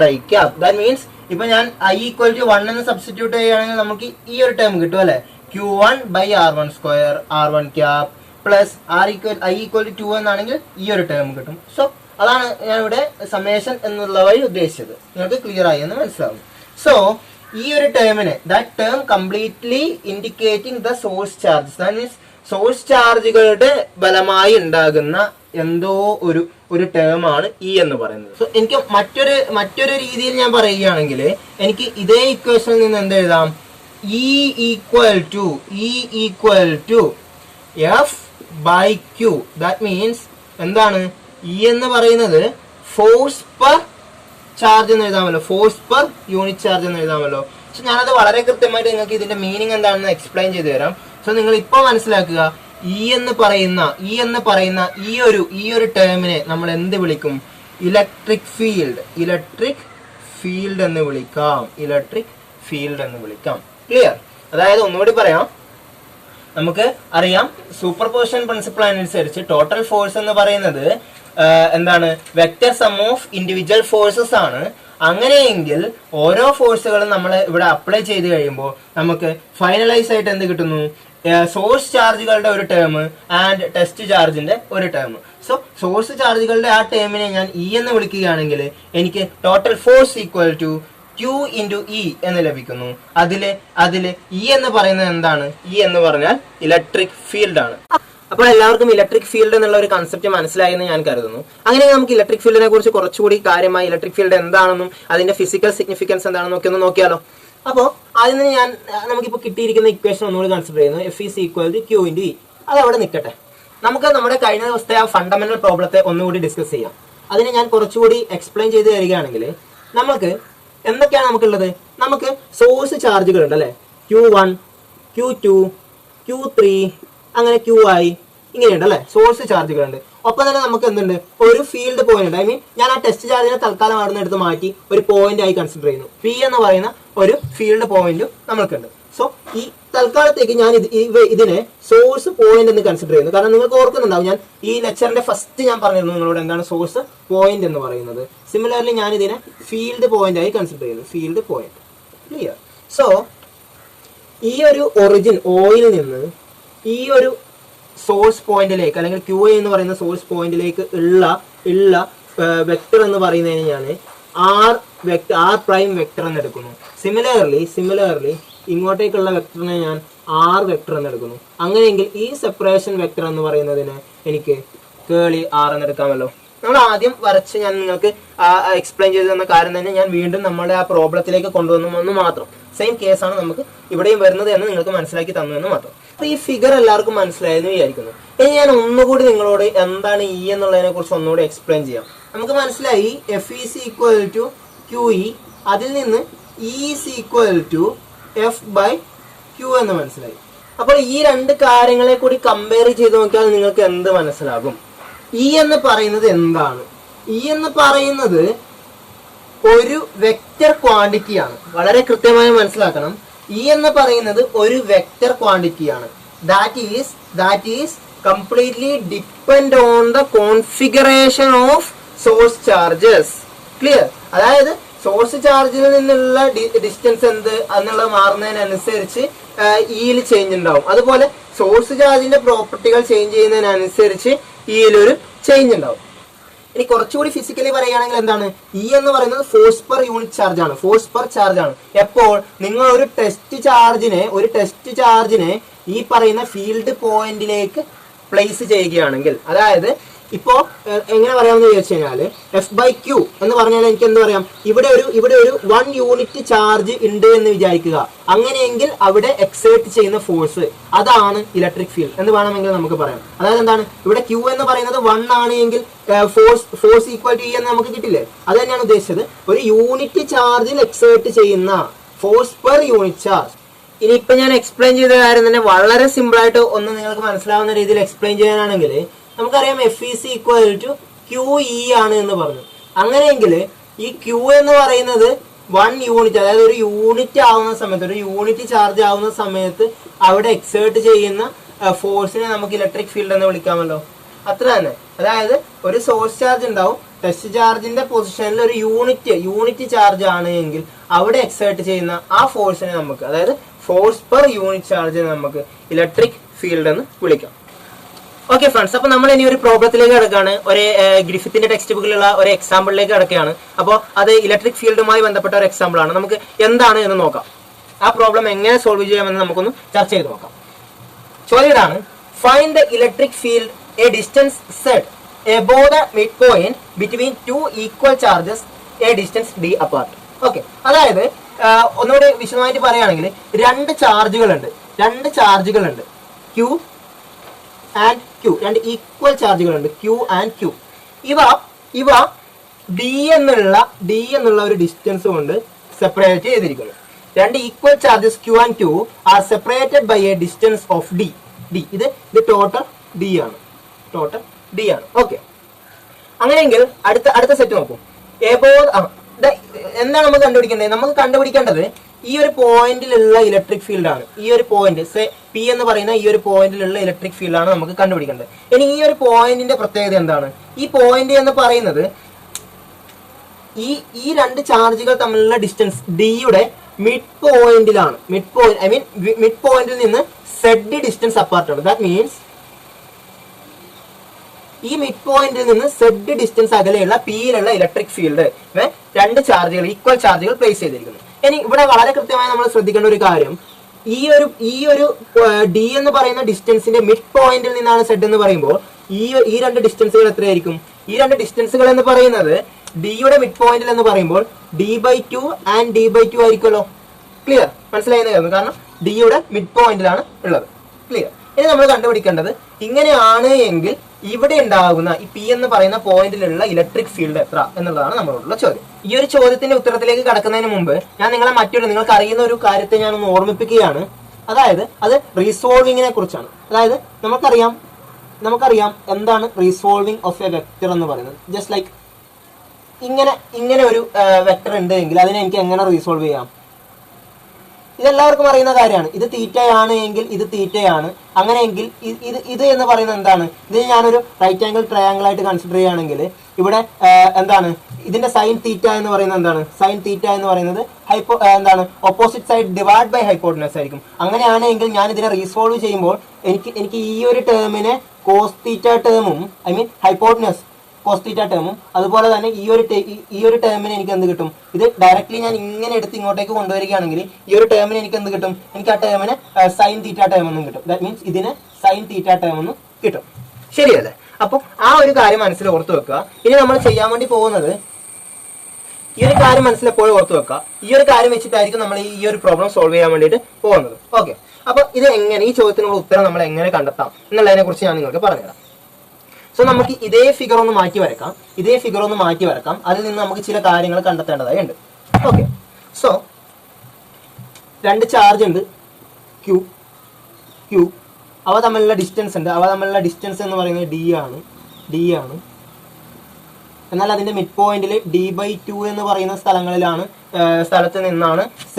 Ri cap. That means ഇപ്പൊ ഞാൻ I equal to 1 എന്ന് substitute ചെയ്യുകയാണെങ്കിൽ നമുക്ക് ഈ ഒരു ടേം കിട്ടും അല്ലെ, Q1 by R1 square R1 cap plus I equal to 2 എന്നാണെങ്കിൽ ഈ ഒരു ടേം കിട്ടും. സോ അതാണ് ഞാൻ ഇവിടെ സമ്മേഷൻ എന്നുള്ള വഴി ഉദ്ദേശിച്ചത്. നിങ്ങൾക്ക് ക്ലിയർ ആയി എന്ന് മനസ്സിലാവും. സോ ഈ ഒരു ടേമിനെ, that term completely indicating the source charges, that means source ചാർജുകളുടെ ഫലമായി ഉണ്ടാകുന്ന എന്തോ ഒരു ടേം ആണ് ഇ എന്ന് പറയുന്നത്. സോ എനിക്ക് മറ്റൊരു രീതിയിൽ ഞാൻ പറയുകയാണെങ്കിൽ എനിക്ക് ഇതേ ഇക്വേഷനിൽ നിന്ന് എന്ത് എഴുതാം? E equal to F by Q. That means എന്താണ്? ഇ എന്ന് പറയുന്നത് ഫോഴ്സ് പെർ ചാർജ് എന്ന് എഴുതാമല്ലോ, ഫോഴ്സ് പെർ യൂണിറ്റ് ചാർജ് എന്ന് എഴുതാമല്ലോ. സോ ഞാനത് വളരെ കൃത്യമായിട്ട് നിങ്ങൾക്ക് ഇതിന്റെ മീനിങ് എന്താണെന്ന് എക്സ്പ്ലെയിൻ ചെയ്തു തരാം. സോ നിങ്ങൾ ഇപ്പോൾ മനസ്സിലാക്കുക, ഇ എന്ന് പറയുന്ന ഈ ഒരു ടേമിനെ നമ്മൾ എന്ത് വിളിക്കും? ഇലക്ട്രിക് ഫീൽഡ് എന്ന് വിളിക്കാം. ക്ലിയർ? അതായത് ഒന്നുകൂടി പറയാം, നമുക്ക് അറിയാം സൂപ്പർപോസിഷൻ പ്രിൻസിപ്പിൾ അനുസരിച്ച് ടോട്ടൽ ഫോഴ്സ് എന്ന് പറയുന്നത് എന്താണ്? Vector some of individual forces ആണ്. അങ്ങനെയെങ്കിൽ ഓരോ ഫോഴ്സുകളും നമ്മൾ ഇവിടെ അപ്ലൈ ചെയ്ത് കഴിയുമ്പോൾ നമുക്ക് ഫൈനലൈസ് ആയിട്ട് എന്ത് കിട്ടുന്നു? സോഴ്സ് ചാർജുകളുടെ ഒരു ടേം ആൻഡ് ടെസ്റ്റ് ചാർജിന്റെ ഒരു ടേം. സോ സോഴ്സ് ചാർജുകളുടെ ആ ടേമിനെ ഞാൻ ഇ എന്ന് വിളിക്കുകയാണെങ്കിൽ എനിക്ക് total force equal to Q into E എന്ന് ലഭിക്കുന്നു. അതില് ഇ എന്ന് പറയുന്നത് എന്താണ്? ഇ എന്ന് പറഞ്ഞാൽ ഇലക്ട്രിക് ഫീൽഡ് ആണ്. അപ്പോൾ എല്ലാവർക്കും ഇലക്ട്രിക് ഫീൽഡ് എന്നുള്ള ഒരു കൺസെപ്റ്റ് മനസ്സിലായി എന്ന് ഞാൻ കരുതുന്നു. അങ്ങനെ നമുക്ക് ഇലക്ട്രിക് ഫീൽഡിനെ കുറിച്ച് കുറച്ചുകൂടി കാര്യമായി ഇലക്ട്രിക് ഫീൽഡ് എന്താണെന്നും അതിന്റെ ഫിസിക്കൽ സിഗ്നിഫിക്കൻസ് എന്താണെന്നും ഒക്കെ ഒന്ന് നോക്കിയാലോ. അപ്പോൾ ആദ്യം തന്നെ നമുക്കിപ്പോൾ കിട്ടിയിരിക്കുന്ന ഇക്വേഷൻ ഒന്നുകൂടി കൺസിഡർ ചെയ്യുന്നു. F is equal to Q into E. അത് അവിടെ നിൽക്കട്ടെ. നമുക്ക് നമ്മുടെ കഴിഞ്ഞ ദിവസത്തെ ആ ഫണ്ടമെന്റൽ പ്രോബ്ലത്തെ ഒന്നുകൂടി ഡിസ്കസ് ചെയ്യാം. അതിനെ ഞാൻ കുറച്ചുകൂടി എക്സ്പ്ലെയിൻ ചെയ്ത് തരികയാണെങ്കിൽ നമുക്ക് എന്തൊക്കെയാണ് നമുക്കുള്ളത്? നമുക്ക് സോഴ്സ് ചാർജുകൾ ഉണ്ട് അല്ലെ, Q1, Q2, Q3 അങ്ങനെ QI ഇങ്ങനെയുണ്ട് അല്ലെ, സോഴ്സ് ചാർജുകളുണ്ട്. ഒപ്പം തന്നെ നമുക്ക് എന്തുണ്ട്? ഒരു ഫീൽഡ് പോയിന്റ് ഉണ്ട്. ഐ മീൻ ഞാൻ ആ ടെസ്റ്റ് ചാർജിനെ തൽക്കാലം അവിടെ നിന്ന് എടുത്ത് മാറ്റി ഒരു പോയിന്റ് ആയി കൺസിഡർ ചെയ്യുന്നു. P എന്ന് പറയുന്ന ഒരു ഫീൽഡ് പോയിന്റും നമ്മൾക്കുണ്ട്. സോ ഈ തൽക്കാലത്തേക്ക് ഞാൻ ഇതിനെ സോഴ്സ് പോയിന്റ് എന്ന് കൺസിഡർ ചെയ്യുന്നു. കാരണം നിങ്ങൾക്ക് ഓർക്കുന്നുണ്ടാവും, ഞാൻ ഈ ലെക്ചറിന്റെ ഫസ്റ്റ് ഞാൻ പറഞ്ഞിരുന്നു നിങ്ങളോട് എന്താണ് സോഴ്സ് പോയിന്റ് എന്ന് പറയുന്നത്. സിമിലർലി ഞാൻ ഇതിനെ ഫീൽഡ് പോയിന്റ് ആയി കൺസിഡർ ചെയ്യുന്നു, ഫീൽഡ് പോയിന്റ്. ക്ലിയർ? സോ ഈ ഒരു ഒറിജിൻ ഓയിൽ നിന്ന് ഈ ഒരു സോഴ്സ് പോയിന്റിലേക്ക് അല്ലെങ്കിൽ QI എന്ന് പറയുന്ന സോഴ്സ് പോയിന്റിലേക്ക് ഉള്ള വെക്ടർ എന്ന് പറയുന്നതിന് ഞാൻ R പ്രൈം വെക്ടർ എന്ന് എടുക്കുന്നു. സിമിലർലി ഇങ്ങോട്ടേക്കുള്ള വെക്ടറിനെ ഞാൻ R വെക്ടർ എന്ന് എടുക്കുന്നു. അങ്ങനെയെങ്കിൽ ഈ സെപ്പറേഷൻ വെക്ടർ എന്ന് പറയുന്നതിന് എനിക്ക് കേളി R എന്ന് എടുക്കാമല്ലോ. നമ്മൾ ആദ്യം വരച്ച് ഞാൻ നിങ്ങൾക്ക് എക്സ്പ്ലെയിൻ ചെയ്തു തന്ന കാര്യം തന്നെ ഞാൻ വീണ്ടും നമ്മുടെ ആ പ്രോബ്ലത്തിലേക്ക് കൊണ്ടുവന്നു മാത്രം. സെയിം കേസാണ് നമുക്ക് ഇവിടെയും വരുന്നത് എന്ന് നിങ്ങൾക്ക് മനസ്സിലാക്കി തന്നു എന്ന് മാത്രം. അപ്പൊ ഈ ഫിഗർ എല്ലാവർക്കും മനസ്സിലായെന്ന് വിചാരിക്കുന്നു. ഇനി ഞാൻ ഒന്നുകൂടി നിങ്ങളോട് എന്താണ് ഇ എന്നുള്ളതിനെ കുറിച്ച് ഒന്നുകൂടി എക്സ്പ്ലെയിൻ ചെയ്യാം. നമുക്ക് മനസ്സിലായി F is equal to QE, അതിൽ നിന്ന് E is equal to F by Q എന്ന് മനസ്സിലായി. അപ്പോൾ ഈ രണ്ട് കാര്യങ്ങളെ കൂടി കമ്പയർ ചെയ്ത് നോക്കിയാൽ നിങ്ങൾക്ക് എന്ത് മനസ്സിലാകും? ഇ എന്ന് പറയുന്നത് എന്താണ്? ഇ എന്ന് പറയുന്നത് ഒരു വെക്റ്റർ ക്വാണ്ടിറ്റിയാണ്. വളരെ കൃത്യമായി മനസ്സിലാക്കണം. ഇ എന്ന് പറയുന്നത് ഒരു വെക്റ്റർ ക്വാണ്ടിറ്റിയാണ്. That is completely depend on the configuration of source charges. Clear? അതായത് സോഴ്സ് ചാർജിൽ നിന്നുള്ള ഡിസ്റ്റൻസ് എന്ത് എന്നുള്ളത് മാറുന്നതിനനുസരിച്ച് ഇയിൽ ചേഞ്ച് ഉണ്ടാവും. അതുപോലെ സോഴ്സ് ചാർജിന്റെ പ്രോപ്പർട്ടികൾ ചേഞ്ച് ചെയ്യുന്നതിനനുസരിച്ച് ഇയിലൊരു ചേഞ്ച് ഉണ്ടാവും. ഇനി കുറച്ചുകൂടി ഫിസിക്കലി പറയുകയാണെങ്കിൽ എന്താണ്, ഇ എന്ന് പറയുന്നത് ഫോഴ്സ് പെർ യൂണിറ്റ് ചാർജ് ആണ്, ഫോഴ്സ് പെർ ചാർജ് ആണ്. എപ്പോൾ നിങ്ങൾ ഒരു ടെസ്റ്റ് ചാർജിനെ ഈ പറയുന്ന ഫീൽഡ് പോയിന്റിലേക്ക് പ്ലേസ് ചെയ്യുകയാണെങ്കിൽ, അതായത് ഇപ്പോ എങ്ങനെ പറയാമെന്ന് ചോദിച്ചു കഴിഞ്ഞാൽ F/Q എന്ന് പറഞ്ഞാൽ എനിക്ക് എന്ത് പറയാം, ഇവിടെ ഒരു 1 യൂണിറ്റ് ചാർജ് ഉണ്ട് എന്ന് വിചാരിക്കുക. അങ്ങനെയെങ്കിൽ അവിടെ എക്സേർട്ട് ചെയ്യുന്ന ഫോഴ്സ് അതാണ് ഇലക്ട്രിക് ഫീൽഡ് എന്ന് വേണമെങ്കിൽ നമുക്ക് പറയാം. അതായത് എന്താണ്, ഇവിടെ Q എന്ന് പറയുന്നത് 1 ആണ് എങ്കിൽ ഫോഴ്സ് ഈക്വൽ ടു E എന്ന് നമുക്ക് കിട്ടില്ലേ. അത് തന്നെയാണ് ഉദ്ദേശിച്ചത്. ഒരു യൂണിറ്റ് ചാർജിൽ എക്സേർട്ട് ചെയ്യുന്ന ഫോഴ്സ് പെർ യൂണിറ്റ് ചാർജ്. ഇനിയിപ്പോ ഞാൻ എക്സ്പ്ലെയിൻ ചെയ്ത കാര്യം തന്നെ വളരെ സിമ്പിൾ ആയിട്ട് ഒന്ന് നിങ്ങൾക്ക് മനസ്സിലാവുന്ന രീതിയിൽ എക്സ്പ്ലെയിൻ ചെയ്യാനാണെങ്കിൽ നമുക്കറിയാം F is equal to QE ആണ് എന്ന് പറഞ്ഞു. അങ്ങനെയെങ്കിൽ ഈ Q എന്ന് പറയുന്നത് 1 യൂണിറ്റ്, അതായത് ഒരു യൂണിറ്റ് ആവുന്ന സമയത്ത്, ഒരു യൂണിറ്റ് ചാർജ് ആവുന്ന സമയത്ത് അവിടെ എക്സേർട്ട് ചെയ്യുന്ന ഫോഴ്സിനെ നമുക്ക് ഇലക്ട്രിക് ഫീൽഡ് എന്ന് വിളിക്കാമല്ലോ. അത്ര തന്നെ. അതായത് ഒരു സോഴ്സ് ചാർജ് ഉണ്ടാവും, ടെസ്റ്റ് ചാർജിന്റെ പൊസിഷനിൽ ഒരു യൂണിറ്റ് ചാർജ് ആണ് എങ്കിൽ അവിടെ എക്സേർട്ട് ചെയ്യുന്ന ആ ഫോഴ്സിനെ നമുക്ക്, അതായത് ഫോഴ്സ് പെർ യൂണിറ്റ് ചാർജിനെ നമുക്ക് ഇലക്ട്രിക് ഫീൽഡ് എന്ന് വിളിക്കാം. ഓക്കെ ഫ്രണ്ട്സ്, അപ്പൊ നമ്മൾ ഇനി ഒരു പ്രോബ്ലത്തിലേക്ക് കിടക്കുകയാണ്. ഒരു ഗ്രിഫിത്തിന്റെ ടെക്സ്റ്റ് ബുക്കിലുള്ള ഒരു എക്സാമ്പിളിലേക്ക് കിടക്കുകയാണ്. അപ്പോൾ അത് ഇലക്ട്രിക് ഫീൽഡുമായി ബന്ധപ്പെട്ട ഒരു എക്സാമ്പിൾ ആണ്. നമുക്ക് എന്താണ് എന്ന് നോക്കാം. ആ പ്രോബ്ലം എങ്ങനെ സോൾവ് ചെയ്യാമെന്ന് നമുക്കൊന്ന് ചർച്ച ചെയ്ത് നോക്കാം. ചോദ്യം ഇതാണ്, find the electric field A distance set above the midpoint between two equal charges a distance d apart. Okay, അതായത് ഒന്നുകൂടി വിശദമായിട്ട് പറയുകയാണെങ്കിൽ രണ്ട് ചാർജുകളുണ്ട് Q ആൻഡ് Q, രണ്ട് ഈക്വൽ ചാർജുകളുണ്ട് Q ആൻഡ് Q. ഇവ D എന്നുള്ള ഒരു ഡിസ്റ്റൻസ് കൊണ്ട് സെപ്പറേറ്റ് ചെയ്തിരിക്കുന്നു. രണ്ട് equal charges Q and Q are separated by a distance of D. ഇത് ടോട്ടൽ D ആണ്. ഓക്കെ, അങ്ങനെയെങ്കിൽ അടുത്ത സെറ്റ് നോക്കൂ. എന്താണ് നമുക്ക് കണ്ടുപിടിക്കേണ്ടത്? നമുക്ക് കണ്ടുപിടിക്കേണ്ടത് ഈ ഒരു പോയിന്റിലുള്ള ഇലക്ട്രിക് ഫീൽഡ് ആണ്. ഈ ഒരു പോയിന്റ് P എന്ന് പറയുന്ന ഈ ഒരു പോയിന്റിലുള്ള ഇലക്ട്രിക് ഫീൽഡ് ആണ് നമുക്ക് കണ്ടുപിടിക്കേണ്ടത്. ഇനി ഈ ഒരു പോയിന്റിന്റെ പ്രത്യേകത എന്താണ്? ഈ പോയിന്റ് എന്ന് പറയുന്നത് ഈ രണ്ട് ചാർജുകൾ തമ്മിലുള്ള ഡിസ്റ്റൻസ് ഡിയുടെ മിഡ് പോയിന്റിലാണ്. മിഡ് പോയിന്റിൽ നിന്ന് Z ഡിസ്റ്റൻസ് അപ്പാർട്ടാണ്. ദാറ്റ് മീൻസ് ഈ മിഡ് പോയിന്റിൽ നിന്ന് Z ഡിസ്റ്റൻസ് അകലെയുള്ള പിയിലുള്ള ഇലക്ട്രിക് ഫീൽഡ് രണ്ട് ചാർജുകൾ, ഈക്വൽ ചാർജുകൾ പ്ലേസ് ചെയ്തിരിക്കുന്നു. ഇനി ഇവിടെ വളരെ കൃത്യമായി നമ്മൾ ശ്രദ്ധിക്കേണ്ട ഒരു കാര്യം, ഈ ഒരു D എന്ന് പറയുന്ന ഡിസ്റ്റൻസിന്റെ മിഡ് പോയിന്റിൽ നിന്നാണ് Z എന്ന് പറയുമ്പോൾ ഈ രണ്ട് ഡിസ്റ്റൻസുകൾ എത്രയായിരിക്കും? ഈ രണ്ട് ഡിസ്റ്റൻസുകൾ എന്ന് പറയുന്നത് ഡിയുടെ മിഡ് പോയിന്റിൽ എന്ന് പറയുമ്പോൾ D/2 ആൻഡ് D/2 ആയിരിക്കുമല്ലോ. ക്ലിയർ? മനസ്സിലായെന്ന് കരുതുന്നു. കാരണം ഡിയുടെ മിഡ് പോയിന്റിലാണ് ഉള്ളത്. ക്ലിയർ? ഇനി നമ്മൾ കണ്ടുപിടിക്കേണ്ടത്, ഇങ്ങനെയാണ് എങ്കിൽ ഇവിടെ ഉണ്ടാകുന്ന ഈ P എന്ന് പറയുന്ന പോയിന്റിലുള്ള ഇലക്ട്രിക് ഫീൽഡ് എത്ര എന്നുള്ളതാണ് നമ്മളോടുള്ള ചോദ്യം. ഈ ഒരു ചോദ്യത്തിന്റെ ഉത്തരത്തിലേക്ക് കടക്കുന്നതിന് മുമ്പ് ഞാൻ നിങ്ങൾക്ക് അറിയുന്ന ഒരു കാര്യത്തെ ഞാൻ ഒന്ന് ഓർമ്മിപ്പിക്കുകയാണ്. അതായത് അത് റീസോൾവിങ്ങിനെ കുറിച്ചാണ്. അതായത് നമുക്കറിയാം എന്താണ് റീസോൾവിങ് ഓഫ് എ വെക്ടർ എന്ന് പറയുന്നത്. ജസ്റ്റ് ലൈക്ക് ഇങ്ങനെ ഒരു വെക്ടർ ഉണ്ട് എങ്കിൽ അതിനെ എനിക്ക് എങ്ങനെ റീസോൾവ് ചെയ്യാം? ഇതെല്ലാവർക്കും അറിയുന്ന കാര്യമാണ്. ഇത് തീറ്റയാണ് എങ്കിൽ ഇത് തീറ്റയാണ്. അങ്ങനെയെങ്കിൽ ഇത് എന്ന് പറയുന്നത് എന്താണ്? ഇത് ഞാനൊരു റൈറ്റ് ആംഗിൾ ട്രയാംഗിൾ ആയിട്ട് കൺസിഡർ ചെയ്യുകയാണെങ്കിൽ ഇവിടെ എന്താണ് ഇതിന്റെ സൈൻ തീറ്റ എന്ന് പറയുന്നത് എന്താണ്? സൈൻ തീറ്റ എന്ന് പറയുന്നത് opposite side divide by hypotenuse ആയിരിക്കും. അങ്ങനെയാണെങ്കിൽ ഞാൻ ഇതിനെ റീസോൾവ് ചെയ്യുമ്പോൾ എനിക്ക് ഈ ഒരു ടേമിനെ കോസ് തീറ്റ ടേമും ഹൈപ്പോട്ടനസ് കോസ് തീറ്റ ടേമും അതുപോലെ തന്നെ ഈ ഒരു ടേമിന് എനിക്ക് എന്ത് കിട്ടും? ഇത് ഡയറക്ട്ലി ഞാൻ ഇങ്ങനെ എടുത്ത് ഇങ്ങോട്ടേക്ക് കൊണ്ടുവരികയാണെങ്കിൽ ഈ ഒരു ടേമിന് എനിക്ക് എന്ത് കിട്ടും? എനിക്ക് ആ ടേമിന് സൈൻ തീറ്റ ടേം എന്നും കിട്ടും. ദാറ്റ് മീൻസ് ഇതിന് സൈൻ തീറ്റ ടേം എന്നും കിട്ടും. ശരിയല്ലേ? അപ്പോൾ ആ ഒരു കാര്യം മനസ്സിൽ ഓർത്ത് വെക്കുക. ഇനി നമ്മൾ ചെയ്യാൻ വേണ്ടി പോകുന്നത് ഈ ഒരു കാര്യം മനസ്സിലെപ്പോഴും ഓർത്ത് വെക്കുക. ഈ ഒരു കാര്യം വെച്ചിട്ടായിരിക്കും നമ്മൾ ഈ ഒരു പ്രോബ്ലം സോൾവ് ചെയ്യാൻ വേണ്ടിയിട്ട് പോകുന്നത്. ഓക്കെ, അപ്പൊ ഇത് എങ്ങനെ, ഈ ചോദ്യത്തിനുള്ള ഉത്തരം നമ്മൾ എങ്ങനെ കണ്ടെത്താം എന്നുള്ളതിനെ കുറിച്ച് ഞാൻ നിങ്ങൾക്ക് പറഞ്ഞുതരാം. സോ നമുക്ക് ഇതേ ഫിഗർ ഒന്ന് മാറ്റി വരക്കാം. അതിൽ നിന്ന് നമുക്ക് ചില കാര്യങ്ങൾ കണ്ടെത്തേണ്ടതായി ഉണ്ട്. ഓക്കെ, സോ രണ്ട് ചാർജ് ഉണ്ട് Q. അവ തമ്മിലുള്ള ഡിസ്റ്റൻസ് ഉണ്ട്. അവ തമ്മിലുള്ള ഡിസ്റ്റൻസ് എന്ന് പറയുന്നത് D ആണ്. എന്നാൽ അതിന്റെ മിഡ് പോയിന്റിൽ D/2 എന്ന് പറയുന്ന സ്ഥലത്ത് നിന്നാണ് Z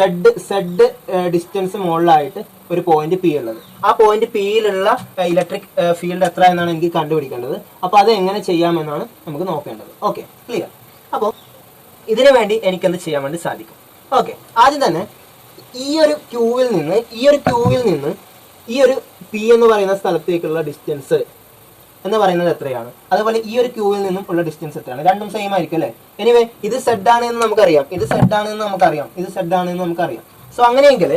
ഡിസ്റ്റൻസ് മുകളിലായിട്ട് ഒരു പോയിന്റ് P ഉള്ളത്. ആ പോയിന്റ് Pയിലുള്ള ഇലക്ട്രിക് ഫീൽഡ് എത്ര എന്നാണ് എനിക്ക് കണ്ടുപിടിക്കേണ്ടത്. അപ്പോൾ അത് എങ്ങനെ ചെയ്യാമെന്നാണ് നമുക്ക് നോക്കേണ്ടത്. Okay, clear? അപ്പോൾ ഇതിനു വേണ്ടി എനിക്കെന്ത് ചെയ്യാൻ വേണ്ടി സാധിക്കും? ഓക്കെ, ആദ്യം തന്നെ ഈ ഒരു ക്യൂവിൽ നിന്ന് ഈ ഒരു P എന്ന് പറയുന്ന സ്ഥലത്തേക്കുള്ള ഡിസ്റ്റൻസ് എന്ന് പറയുന്നത് എത്രയാണ്, അതുപോലെ ഈ ഒരു ക്യൂവിൽ നിന്നും ഉള്ള ഡിസ്റ്റൻസ് എത്രയാണ്, രണ്ടും സെയിം ആയിരിക്കും അല്ലേ. എനിവേ ഇത് സെഡ് ആണ് എന്ന് നമുക്കറിയാം, ഇത് സെഡ് ആണ് എന്ന് നമുക്കറിയാം, ഇത് സെഡ് ആണ് എന്ന് നമുക്കറിയാം. സോ അങ്ങനെയെങ്കിൽ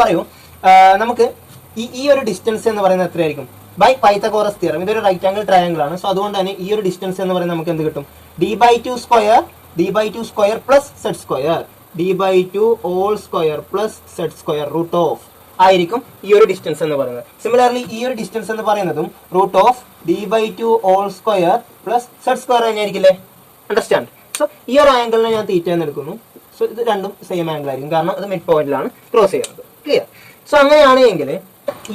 പറയൂ നമുക്ക് ഈ ഒരു ഡിസ്റ്റൻസ് എന്ന് പറയുന്നത് എത്രയായിരിക്കും ബൈ പൈത്തഗോറസ് തിയറം. ഇതൊരു റൈറ്റ് ആംഗിൾ ട്രയാംഗിൾ ആണ്. സോ അതുകൊണ്ട് തന്നെ ഈ ഒരു ഡിസ്റ്റൻസ് എന്ന് പറയുന്നത് നമുക്ക് എന്ത് കിട്ടും, d/2 square plus Z square, d/2 whole square plus Z square root of ആയിരിക്കും ഈ ഒരു ഡിസ്റ്റൻസ് എന്ന് പറയുന്നത്. സിമിലർലി ഈ ഒരു ഡിസ്റ്റൻസ് എന്ന് പറയുന്നതും root of d/2 whole square plus Z square തന്നെയായിരിക്കില്ലേ. അണ്ടർസ്റ്റാൻഡ്. സോ ഈ ഒരു ആംഗിളിനെ ഞാൻ തീറ്റ എന്ന് എടുക്കുന്നു. സോ ഇത് രണ്ടും സെയിം ആംഗിൾ ആയിരിക്കും, കാരണം അത് മിഡ് പോയിന്റിലാണ് ക്രോസ് ചെയ്യുന്നത്. ക്ലിയർ. സോ അങ്ങനെയാണെങ്കിൽ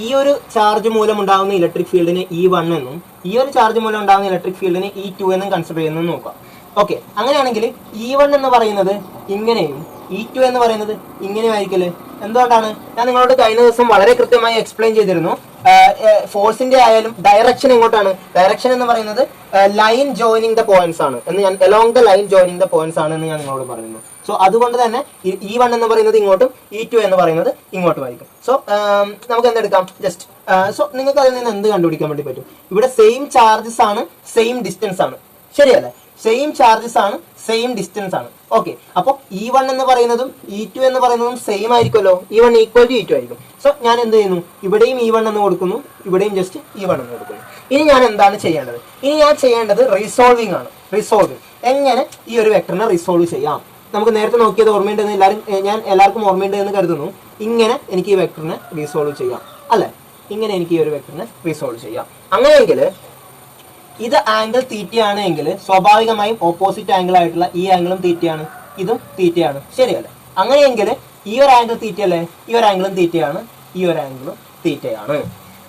ഈ ഒരു ചാർജ് മൂലം ഉണ്ടാകുന്ന ഇലക്ട്രിക് ഫീൽഡിനെ E1 എന്നും ഈ ഒരു ചാർജ് മൂലം ഉണ്ടാകുന്ന ഇലക്ട്രിക് ഫീൽഡിനെ E2 എന്നും കൺസിഡർ ചെയ്യുന്നത് നോക്കാം. ഓക്കെ, അങ്ങനെയാണെങ്കിൽ E1 എന്ന് പറയുന്നത് ഇങ്ങനെയും E2 എന്ന് പറയുന്നത് ഇങ്ങനെയും ആയിരിക്കല്ലേ. എന്തുകൊണ്ടാണ്? ഞാൻ നിങ്ങളോട് കഴിഞ്ഞ ദിവസം വളരെ കൃത്യമായി എക്സ്പ്ലെയിൻ ചെയ്തിരുന്നു. ഫോഴ്സിന്റെ ആയാലും ഡയറക്ഷൻ എങ്ങോട്ടാണ്, ഡയറക്ഷൻ എന്ന് പറയുന്നത് ലൈൻ ജോയിനിങ് ദ പോയിന്റ്സ് ആണ് എന്ന് ഞാൻ along the line joining the points ആണ് എന്ന് ഞാൻ നിങ്ങളോട് പറയുന്നു. സോ അതുകൊണ്ട് തന്നെ E1 എന്ന് പറയുന്നത് ഇങ്ങോട്ടും E2 എന്ന് പറയുന്നത് ഇങ്ങോട്ടും ആയിരിക്കും. സോ നമുക്ക് എന്തെടുക്കാം, ജസ്റ്റ് സോ നിങ്ങൾക്ക് അതിൽ നിന്ന് എന്ത് കണ്ടുപിടിക്കാൻ വേണ്ടി പറ്റും, ഇവിടെ സെയിം ചാർജസ് ആണ്, സെയിം ഡിസ്റ്റൻസ് ആണ്, ശരിയല്ലേ. സെയിം ചാർജസ് ആണ്, സെയിം ഡിസ്റ്റൻസ് ആണ്. ഓക്കെ, അപ്പോൾ E1 എന്ന് പറയുന്നതും E2 എന്ന് പറയുന്നതും സെയിം ആയിരിക്കുമല്ലോ. E1 ഈക്വൽ ടു E2 ആയിരിക്കും. സോ ഞാൻ എന്ത് ചെയ്യുന്നു, ഇവിടെയും E1 എന്ന് കൊടുക്കുന്നു, ഇവിടെയും ജസ്റ്റ് E1 എന്ന് കൊടുക്കുന്നു. ഇനി ഞാൻ എന്താണ് ചെയ്യേണ്ടത്, ഇനി ഞാൻ ചെയ്യേണ്ടത് റിസോൾവിങ് ആണ്. റിസോൾവിങ് എങ്ങനെ ഈ ഒരു വെക്ടറിനെ റിസോൾവ് ചെയ്യാം, നമുക്ക് നേരത്തെ നോക്കിയത് ഓർമ്മയുണ്ടെന്ന് ഞാൻ എല്ലാവർക്കും ഓർമ്മയുണ്ട് എന്ന് കരുതുന്നു. ഇങ്ങനെ എനിക്ക് ഈ വെക്ടറിനെ റിസോൾവ് ചെയ്യാം അല്ലെ, ഇങ്ങനെ എനിക്ക് ഈ ഒരു വെക്ടറിനെ റിസോൾവ് ചെയ്യാം. അങ്ങനെയെങ്കിൽ ഇത് ആംഗിൾ തീറ്റയാണ് എങ്കിൽ സ്വാഭാവികമായും ഓപ്പോസിറ്റ് ആംഗിൾ ആയിട്ടുള്ള ഈ ആംഗിളും തീറ്റയാണ്, ഇതും തീറ്റയാണ്, ശരിയല്ലേ. അങ്ങനെയെങ്കിൽ ഈ ഒരു ആംഗിൾ തീറ്റയല്ലേ, ഈ ഒരു ആംഗിളും തീറ്റയാണ്, ഈ ഒരു ആംഗിളും തീറ്റയാണ്.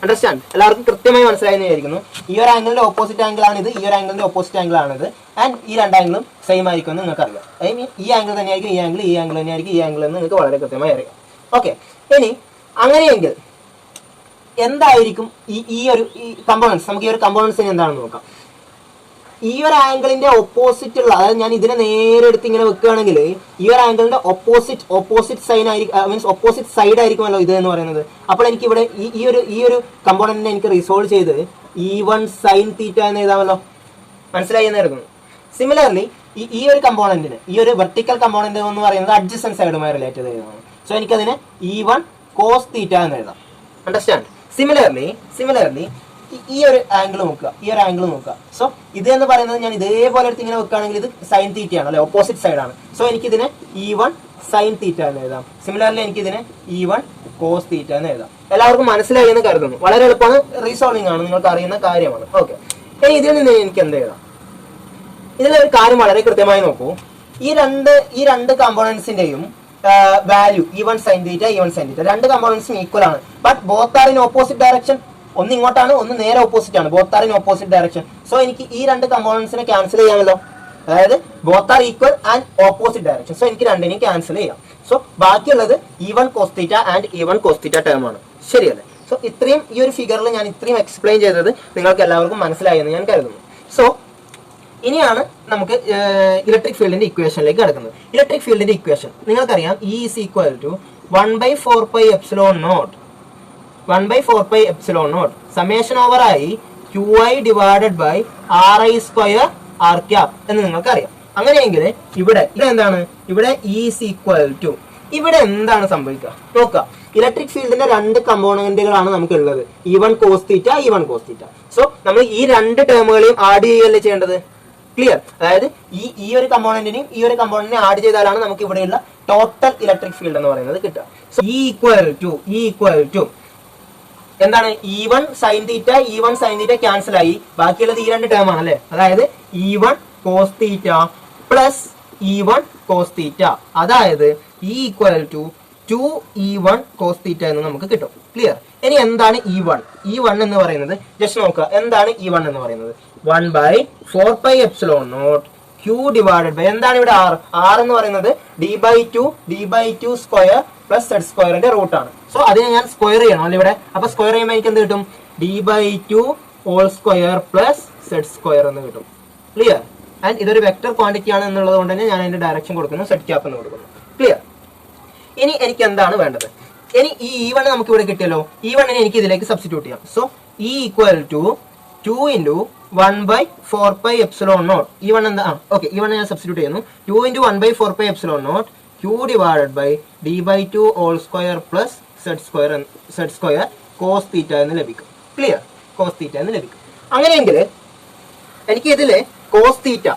അണ്ടർസ്റ്റാൻഡ്. എല്ലാവർക്കും കൃത്യമായി മനസ്സിലായെന്ന് വിചാരിക്കുന്നു. ഈ ഒരു ആംഗിളിന്റെ ഓപ്പോസിറ്റ് ആംഗിൾ ആണിത്, ഈ ഒരു ആംഗിളിന്റെ ഓപ്പോസിറ്റ് ആംഗിൾ ആണിത്. ആൻഡ് ഈ രണ്ട് ആംഗിളും സെയിം ആയിരിക്കും എന്ന് നിങ്ങൾക്ക് അറിയാം. ഐ മീൻ ഈ ആംഗിൾ തന്നെയായിരിക്കും ഈ ആംഗിൾ, ഈ ആംഗിൾ തന്നെയായിരിക്കും ഈ ആംഗിൾ എന്ന് നിങ്ങൾക്ക് വളരെ കൃത്യമായി അറിയാം. ഓക്കെ, ഇനി അങ്ങനെയെങ്കിൽ എന്തായിരിക്കും ഈ ഒരു കമ്പോണൻസ്, നമുക്ക് ഈ ഒരു കമ്പോണൻസിന് എന്താണെന്ന് നോക്കാം. ഈ ഒരു ആംഗിളിന്റെ ഓപ്പോസിറ്റ് ഉള്ള, അതായത് ഞാൻ ഇതിനെ നേരെ എടുത്ത് ഇങ്ങനെ വെക്കുകയാണെങ്കിൽ ഈ ഒരു ആംഗിളിന്റെ ഓപ്പോസിറ്റ് സൈൻ ആയിരിക്കും, മീൻസ് ഓപ്പോസിറ്റ് സൈഡ് ആയിരിക്കുമല്ലോ ഇത് എന്ന് പറയുന്നത്. അപ്പോൾ എനിക്ക് ഇവിടെ ഈ ഒരു കമ്പോണന്റിനെ എനിക്ക് റിസോൾവ് ചെയ്ത് E1 സൈൻ തീറ്റ എന്ന് എഴുതാമല്ലോ. മനസ്സിലായി എന്ന് കരുതുന്നു. സിമിലർലി ഈ ഒരു കമ്പോണന്റിന്, ഈ ഒരു വെർട്ടിക്കൽ കമ്പോണന്റ് എന്ന് പറയുന്നത് അഡ്ജസന്റ് സൈഡുമായി റിലേറ്റ് ചെയ്തതാണ്. സോ എനിക്കതിനെ E1 കോസ് തീറ്റ എന്ന് എഴുതാം. അണ്ടർസ്റ്റാൻഡ്. സിമിലർലി ഈ ഒരു ആംഗിൾ നോക്കുക, ഈ ഒരു ആംഗിൾ നോക്കുക. സോ ഇത് എന്ന് പറയുന്നത് ഞാൻ ഇതേപോലെ എടുത്ത് ഇങ്ങനെ വെക്കുകയാണെങ്കിൽ ഇത് സൈൻ തീറ്റയാണ് അല്ലെ, ഓപ്പോസിറ്റ് സൈഡ് ആണ്. സോ എനിക്കിതിനെ E1 സൈൻ തീറ്റ എന്ന് എഴുതാം. സിമിലർലി എനിക്കിതിനെ E1 കോസ് തീറ്റ എന്ന് എഴുതാം. എല്ലാവർക്കും മനസ്സിലായി എന്ന് കരുതുന്നു. വളരെ എളുപ്പമാണ്, റീസോൾവിംഗ് ആണ്, നിങ്ങൾക്ക് അറിയുന്ന കാര്യമാണ്. ഓക്കെ, ഇനി ഇതിൽ നിന്ന് എനിക്ക് എന്ത് എഴുതാം, ഇതിലൊരു കാര്യം വളരെ കൃത്യമായി നോക്കൂ. ഈ രണ്ട് കമ്പോണൻസിന്റെയും value E1 sine theta, E1 sine theta, രണ്ട് കമ്പോണൻസും ഈക്വൽ ആണ്. But both are in opposite direction. ഒന്ന് ഇങ്ങോട്ടാണ്, ഒന്ന് നേരെ ഓപ്പോസിറ്റ് ആണ്. Both are in opposite direction. So എനിക്ക് ഈ രണ്ട് കമ്പോണൻസിനെ ക്യാൻസൽ ചെയ്യാമല്ലോ. അതായത് both are equal and opposite direction. So എനിക്ക് രണ്ടിനെയും ക്യാൻസൽ ചെയ്യാം. സോ ബാക്കിയുള്ളത് E1 cos theta and E1 cos theta term ആണ്, ശരിയല്ലേ. സോ ഇത്രയും ഈ ഒരു ഫിഗറിൽ ഞാൻ ഇത്രയും എക്സ്പ്ലെയിൻ ചെയ്തത് നിങ്ങൾക്ക് എല്ലാവർക്കും മനസ്സിലായി എന്ന് ഞാൻ കരുതുന്നു. സോ ഇനിയാണ് നമുക്ക് ഇലക്ട്രിക് ഫീൽഡിന്റെ ഇക്വേഷനിലേക്ക് കിടക്കുന്നത്. ഇലക്ട്രിക് ഫീൽഡിന്റെ ഇക്വേഷൻ നിങ്ങൾക്കറിയാം, E is equal to 1/4πε0 summation over ആയി QI divided by RI square R cap എന്ന് നിങ്ങൾക്കറിയാം. അങ്ങനെയെങ്കിൽ ഇവിടെ എന്താണ്, ഇവിടെ E ഈസ് ഈക്വൽ ടു, ഇവിടെ എന്താണ് സംഭവിക്കുക നോക്കുക. ഇലക്ട്രിക് ഫീൽഡിന്റെ രണ്ട് കമ്പോണന്റുകളാണ് നമുക്ക് ഉള്ളത്, E1 cos theta, E1 cos theta. So നമ്മൾ ഈ രണ്ട് ടേമുകളെയും ആഡ് ചെയ്യുകയല്ലേ ചെയ്യേണ്ടത്. ക്ലിയർ. അതായത് ഈ ഒരു കമ്പോണന്റിനെയും ഈ ഒരു കമ്പോണന്റിനെ ആഡ് ചെയ്താലാണ് നമുക്ക് ഇവിടെയുള്ള ടോട്ടൽ ഇലക്ട്രിക് ഫീൽഡ് എന്ന് പറയുന്നത് കിട്ടുക. സോ E ഈക്വൽ ടു എന്താണ്, E1 sine theta, E1 sine theta cancel ആയി, ബാക്കിയുള്ളത് ഈ രണ്ട് ടേം ആണ് അല്ലെ. അതായത് E1 cos theta plus E1 cos theta, അതായത് E equal to 2E1 cos theta എന്ന് നമുക്ക് കിട്ടും. ക്ലിയർ. ഇനി എന്താണ് E1 എന്ന് പറയുന്നത്, ജസ്റ്റ് നോക്കുക. എന്താണ് E1 എന്ന് പറയുന്നത്, 1/4πε0 Q ഡിവൈഡഡ് ബൈ എന്താണ് ഇവിടെ R എന്ന് പറയുന്നത് d/2 സ്ക്വയർ പ്ലസ് സെഡ് സ്ക്വയറിന്റെ റൂട്ട് ആണ്. സോ അതിനെ ഞാൻ സ്ക്വയർ ചെയ്യണം അല്ലെ ഇവിടെ. അപ്പൊ സ്ക്വയർ ചെയ്യുമ്പോൾ എനിക്ക് എന്ത് കിട്ടും, d/2 whole square plus Z square എന്ന് കിട്ടും. ക്ലിയർ. ആൻഡ് ഇതൊരു വെക്ടർ ക്വാണ്ടിറ്റി ആണ് എന്നുള്ളത് കൊണ്ട് തന്നെ ഞാൻ അതിന്റെ ഡയറക്ഷൻ കൊടുക്കുന്നു, സെഡ് ക്യാപ്പ് എന്ന് കൊടുക്കുന്നു. ക്ലിയർ. ഇനി എനിക്ക് എന്താണ് വേണ്ടത്, ഇനി ഈ E1 നമുക്ക് ഇവിടെ കിട്ടിയല്ലോ, E1 എനിക്ക് ഇതിലേക്ക് സബ്സ്റ്റിറ്റ്യൂട്ട് ചെയ്യാം. So E equal to 2 into 1 by 4 pi epsilon naught. ഈ വൺ എന്താ? ഓക്കെ, ഈ വൺ ഞാൻ സബ്സ്റ്റിറ്റ്യൂട്ട് ചെയ്യുന്നു. 2 into 1 by 4 pi epsilon naught q divided by d by 2 all square plus z square cos theta എന്ന് ലഭിക്കും. Clear? cos theta എന്ന് ലഭിക്കും. അങ്ങനെയെങ്കിൽ എനിക്ക് ഇതില് കോസ് തീറ്റ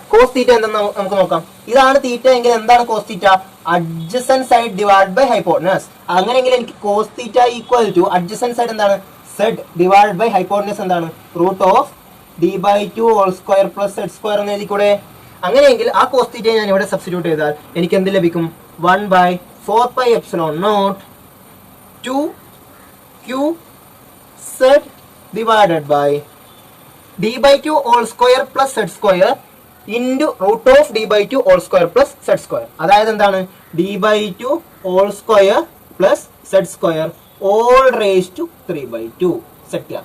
എന്താണെന്ന് നമുക്ക് നോക്കാം. ഇതാണ് തീറ്റ എങ്കിൽ എന്താണ് cos theta? Adjacent side divide by hypotenuse. അങ്ങനെയെങ്കിൽ എനിക്ക് cos theta equal to adjacent side എന്താണ്? സെഡ് ഡിവൈഡ് ബൈ ഹൈപ്പോട്ടനസ് എന്താണ്? Root of D by 2 whole square plus Z square എന്ന് എഴുതിക്കൂടെ? അങ്ങനെയെങ്കിൽ ആ കോസ് തീറ്റ ഞാൻ ഇവിടെ സബ്സ്റ്റിറ്റ്യൂട്ട് ചെയ്താൽ എനിക്ക് എന്ത് ലഭിക്കും? 1 by 4 pi epsilon naught 2 q z divided by d by 2 whole square plus z square into root of d by 2 whole square plus z square. അതായത് എന്താണ്? d by 2 whole square plus z square all raised to 3 by 2 set.